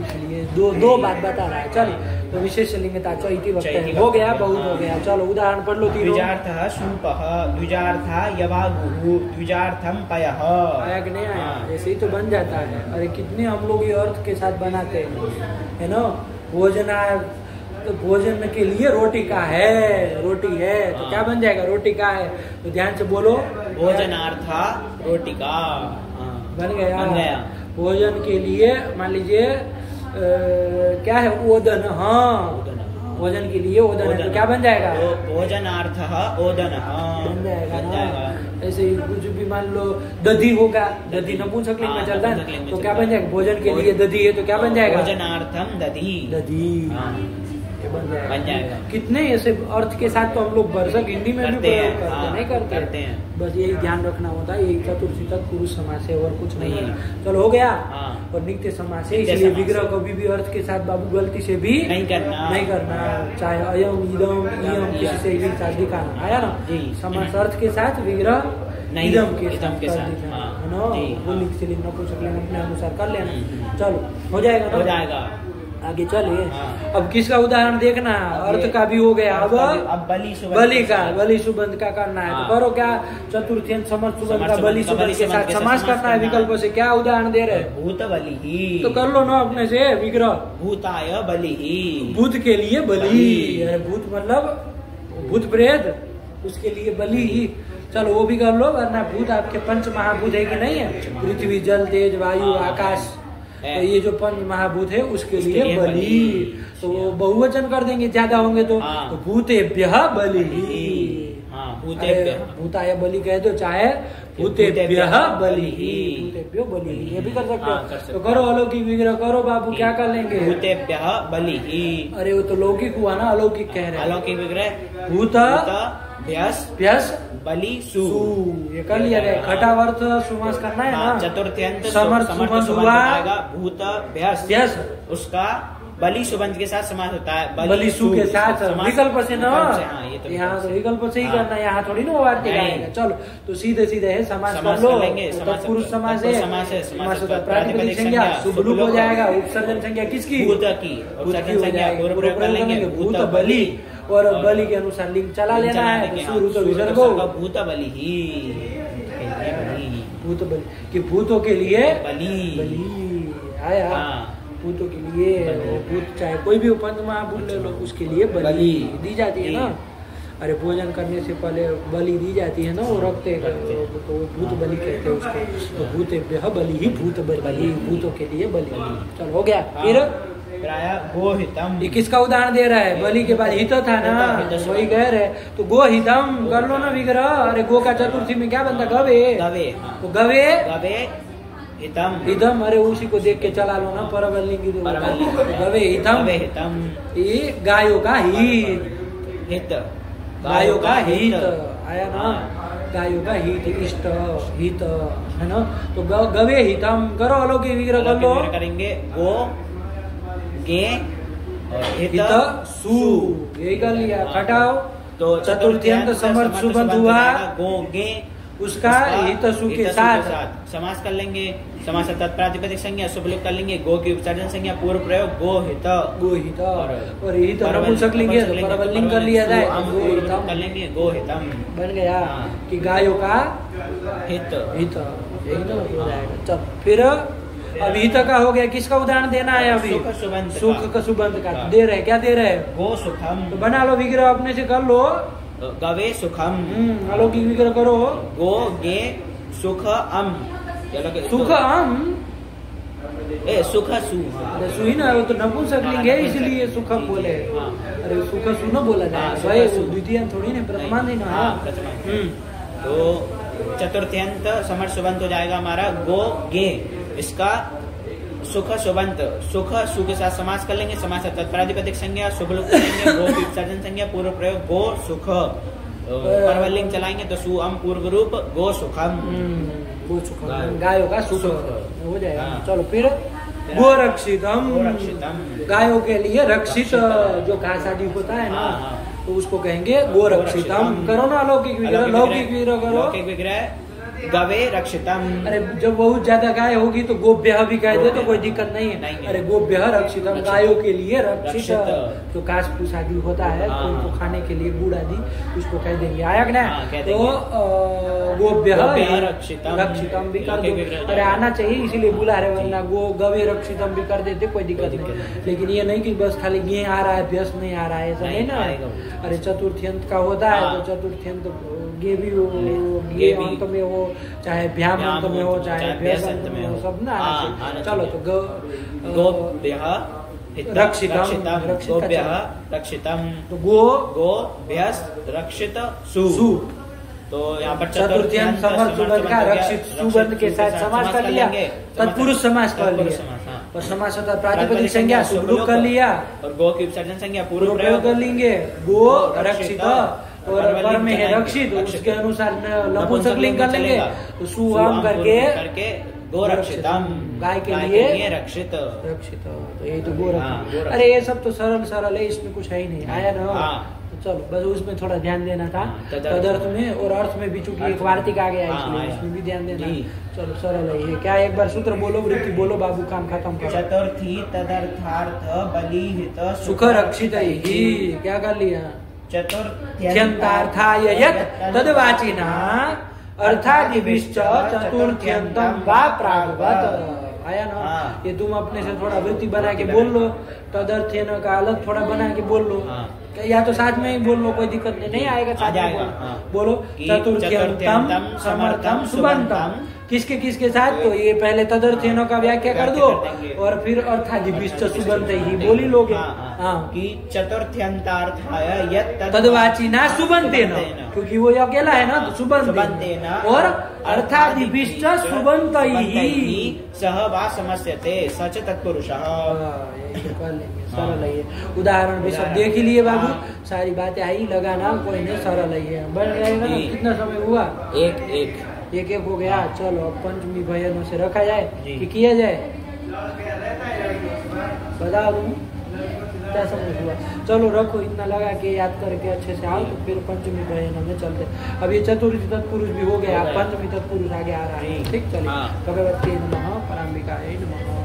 Speaker 2: इसलिए दो बात बता रहा है। चलिए तो विशेष लिंगता चौथी वक्त हो गया, बहुत हो गया। चलो उदाहरण पढ़ लो। द्विजार्थः सूपः, द्विजार्था यवागुः, द्विजार्थम पयः।
Speaker 1: आया कि नहीं आया? ऐसे ही तो बन जाता है। अरे कितने हम लोग ये अर्थ के साथ बनाते हैं, है ना। भोजना, तो भोजन के लिए रोटी का है, रोटी है, तो क्या बन जाएगा? रोटी का है, तो ध्यान से बोलो।
Speaker 2: भोजनार्था रोटी का
Speaker 1: बन गया। भोजन के लिए मान लीजिए क्या है? ओदन। हाँ, भोजन के लिए ओदन है, तो क्या बन जाएगा?
Speaker 2: भोजनार्थः ओदन
Speaker 1: बन जाएगा ना। ऐसे ही कुछ भी मान लो दधी होगा, दधी नपुंसक लिंग में चलता है, तो क्या बन जाएगा? भोजन के लिए दधी है, तो क्या बन जाएगा?
Speaker 2: भोजनार्थम दधी।
Speaker 1: के बन
Speaker 2: बन जाएगा।
Speaker 1: कितने ऐसे अर्थ के साथ तो हम लोग भरसक हिंदी में भी प्रयोग करते
Speaker 2: हाँ,
Speaker 1: नहीं करते
Speaker 2: हैं।
Speaker 1: बस यही ध्यान रखना होता है, यही चतुर्थी तक पुरुष समास है और कुछ नहीं है। चलो हो गया।
Speaker 2: हाँ।
Speaker 1: और नित्य समास है, इसलिए विग्रह कभी भी अर्थ के साथ बाबू गलती से भी
Speaker 2: नहीं करना,
Speaker 1: चाहे अयम इदम इयम किसी से भी साथ दिखाना आया ना। समास अर्थ के साथ, विग्रह इदम के साथ दिखाना है ना। वो लिंग से लिंग नपुंसकलिंग अपने अनुसार कर लेना। चलो हो जाएगा ना,
Speaker 2: हो जाएगा।
Speaker 1: आगे चलिए।
Speaker 2: हाँ।
Speaker 1: अब किसका उदाहरण देखना, अर्थ का भी हो गया। अब बलि सुबंध का करना है। तो करो क्या, चतुर्थी समर्थ सुबंध का बलि सुबंध के साथ समास करना है। विकल्प से क्या उदाहरण दे रहे,
Speaker 2: भूत बलि ही।
Speaker 1: तो कर लो ना अपने से, विग्रह
Speaker 2: भूताय बलि ही,
Speaker 1: भूत के लिए बलि। भूत मतलब भूत प्रेत, उसके लिए बलि ही। चलो वो भी कर लो, वरना भूत आपके पंच महाभूत है कि नहीं है, पृथ्वी जल तेज वायु आकाश, तो ये जो पंच महाभूत है उसके लिए बलि। तो वो बहुवचन कर देंगे, ज्यादा होंगे तो भूतेभ्यः बलि। भूताय बलि कह दो, चाहे भूतेभ्यः बलि, भूतेभ्यो बलि, ये भी कर सकते हो। तो करो अलौकिक विग्रह करो बाबू, क्या कर लेंगे,
Speaker 2: भूतेभ्यः बलि। अरे
Speaker 1: वो तो लौकिक हुआ ना, अलौकिक कह रहे हैं।
Speaker 2: अलौकिक विग्रह
Speaker 1: भूत भ्यस
Speaker 2: बलि सु,
Speaker 1: ये कर लिया गया। खटावर्थ समास करना है ना।
Speaker 2: चतुर्थ्यंत
Speaker 1: समर्थ सुबंध हुआ,
Speaker 2: भूत भ्यस, उसका बलि सुबंध के साथ समास होता है,
Speaker 1: बलि सु के साथ विकल्प से ना।
Speaker 2: तो
Speaker 1: यहाँ तो विकल्प से ही करना है, यहाँ थोड़ी ना वार्तिक आएगा। चलो तो सीधे सीधे है समास कर लो। तत्पुरुष समास है, समास होता है प्रातिपदिक संज्ञा, शुभ रूप हो जाएगा। उपसर्जन संज्ञा किसकी,
Speaker 2: भूत की। उपसर्जन संज्ञा पूर्व प्रयोग कर लेंगे,
Speaker 1: भूत बलि, और बलि के अनुसार लिंग चला लेना है। शुरू तो विसर्गो
Speaker 2: भूत बलि ही,
Speaker 1: भूत बलि कि भूतों के लिए
Speaker 2: बलि
Speaker 1: आया। भूतों के लिए, भूत चाहे कोई भी पंच महाभूत ले लो, उसके लिए बलि दी जाती है ना। अरे भोजन करने से पहले बलि दी जाती है ना, वो रखते तो भूत बलि कहते हैं उसको। तो भूतेभ्यः बलि ही, भूत बलि, भूतों के लिए बलि। चलो हो गया। फिर
Speaker 2: गोहितम,
Speaker 1: ये किसका उदाहरण दे रहा है, बलि के बाद हित था ना, वही कह रहे। तो गोहितम कर लो ना विग्रह। अरे गो का चतुर्थी में क्या बनता, गवे। तो गवे हितम, अरे उसी को देख के चला लो ना, परवलिंगी। गवे हितम, ये गायों का हित, गायों का हित आया ना। गायों का हित, इष्ट हित है ना। तो गवे हितम करो, अलौकिक विग्रह कर लो।
Speaker 2: करेंगे गो गे
Speaker 1: हित सु, यही कर लिया। खटाओ तो चतुर्थ्यंत समर्थ सुबंध हुआ,
Speaker 2: गो गे,
Speaker 1: उसका हित सु के साथ
Speaker 2: समास कर लेंगे। समास तत्प्रातिपदिक संज्ञा, शुभ लोग कर लेंगे। गो की उपसर्जन संज्ञा, पूर्व प्रयोग गो हित, और हित नपुंसकलिंग है तो परवलिंग कर लिया जाए, कर लेंगे गो हितम
Speaker 1: बन गया कि गायों का
Speaker 2: हित,
Speaker 1: यही ना हो जाएगा। चल फिर अब हित का हो गया, किसका उदाहरण देना है अभी, सुख का सुबंध का दे रहे, क्या दे रहे,
Speaker 2: गो सुखम।
Speaker 1: तो बना लो विग्रह अपने से कर लो।
Speaker 2: गवे सुखम,
Speaker 1: अलौकिक विग्रह करो।
Speaker 2: गो गे सुख अम,
Speaker 1: सुख अम,
Speaker 2: सुख सु,
Speaker 1: सुही ना, वो तो नपुंसकलिंग है इसलिए सुखम बोले। अरे सुख सु न बोला जाए, द्वितीय थोड़ी ना, प्रथमांत ही ना।
Speaker 2: तो चतुर्थ्यंत समर्थ सुबंत हो जाएगा हमारा गो गे, इसका सुख सुबंत, सुख सु के साथ समास कर लेंगे। समास तत्प्रातिपदिक संज्ञा, शुभ लोग करेंगे। गो की उपसर्जन संज्ञा, पूर्व प्रयोग गो सुख, परवलिंग चलाएंगे तो सु अम पूर्व रूप गो सुखम,
Speaker 1: गो सुखम, गायों का सुख हो जाएगा। चलो फिर गो रक्षितम, गायों के लिए रक्षित जो घास आदि होता है ना, तो उसको कहेंगे गो रक्षितम। करो ना अलौकिक विग्रह, लौकिक विग्रह करो।
Speaker 2: लौकिक विग्रह गवे रक्षितम।
Speaker 1: अरे जब बहुत ज्यादा गाय होगी तो गोभ्य भी कह दे तो कोई दिक्कत नहीं है। अरे गोभ्य रक्षितम, गायों के लिए रक्षित जो घास फूस आदि होता है उनको खाने के लिए गुड़ आदि, उसको कह देंगे। आया ना, तो गोभ्य रक्षितम भी कर दो। अरे आना चाहिए इसीलिए बुला रहे, वरना गो गवे रक्षितम भी कर देते कोई दिक्कत नहीं। लेकिन ये नहीं कि बस खाली गे आ रहा है व्यस्त नहीं आ रहा है, ऐसा नहीं ना। अरे चतुर्थ्यंत का होता है तो चतुर्थ्यंत गे भी हो, गे अंत में हो, चाहे भ्याम अंत में हो, चाहे भ्यस अंत में हो, सब ना। चलो तो रक्षितम, तो गो भ्यस
Speaker 2: रक्षित सु। तो यहाँ पर
Speaker 1: चतुर्थ्यंत समर्थ सुबंध का रक्षित सुबंध के साथ समास कर लिया, तत्पुरुष समास कर लिया। और समासता प्रातिपदिक संज्ञा शुभ लोग कर लिया
Speaker 2: और गो की उपसर्जन संज्ञा पूर्व
Speaker 1: प्रयोग कर लेंगे। गो रक्षित और पर में है रक्षित, उसके अनुसार नपुंसकलिंग कर लेंगे तो सुअम करके गोरक्षितम, गाय के लिए रक्षित। तो ये तो गोरक्षित। अरे ये सब तो सरल है, इसमें कुछ है ही नहीं, आया ना। तो चलो बस उसमें थोड़ा ध्यान देना था, तदर्थ में और अर्थ में भी चूंकि एक वार्तिक आ गया इसलिए उसमें भी ध्यान देना। चलो सरल है ये। क्या एक बार सूत्र बोलो, वृत्ति बोलो बाबू, काम खत्म करो।
Speaker 2: चतुर्थी तदर्थार्थ बलिहित
Speaker 1: सुख रक्षित ही, क्या कर लिया?
Speaker 2: चतुर्थ्यंतार्थाय
Speaker 1: यत् तद्वाचिना अर्थादिभिश्च चतुर्थ्यंतम वा प्रागवत्। आया ना। ये तुम अपने से थोड़ा वृत्ति बना के बोल लो, तदर्थ्यन का अलग थोड़ा बना के बोल लो, या तो साथ में ही बोल लो, कोई दिक्कत नहीं आएगा, साथ में बोलो। चतुर्थ्यंतम समर्थम सुबंतम, किसके किसके साथ? तो ये पहले तदर्थ्यनों का व्याख्या कर दो और फिर अर्थादिभिश्च सुबंत ही बोल ही लोगे।
Speaker 2: कि चतुर्थ्यंतार्थाय यत्
Speaker 1: तद्वाचिना सुबंतेन, क्योंकि वो अकेला है ना, तो सुबंतेन और अर्थादिभिश्च सुबंत ही
Speaker 2: सह वा समस्यते सच तत्पुरुषः।
Speaker 1: सरल है ये। उदाहरण भी सब देख ही लिए बाबू, सारी बातें आई, लगाना कोई नहीं, सरल है ये। बन जाएगा ना। कितना समय हुआ? एक हो गया। चलो अब पंचमी भजनों से रखा जाए कि किया जाए, बता दूं क्या समझ हुआ? चलो रखो, इतना लगा के याद करके अच्छे से आओ, तो फिर पंचमी भजनों में चलते। अब ये चतुर्थी तत्पुरुष भी हो गया, पंचमी तत्पुरुष आगे आ रहा है। ठीक, चलिए। भगवती नमः, पराम्बिकायै नमः।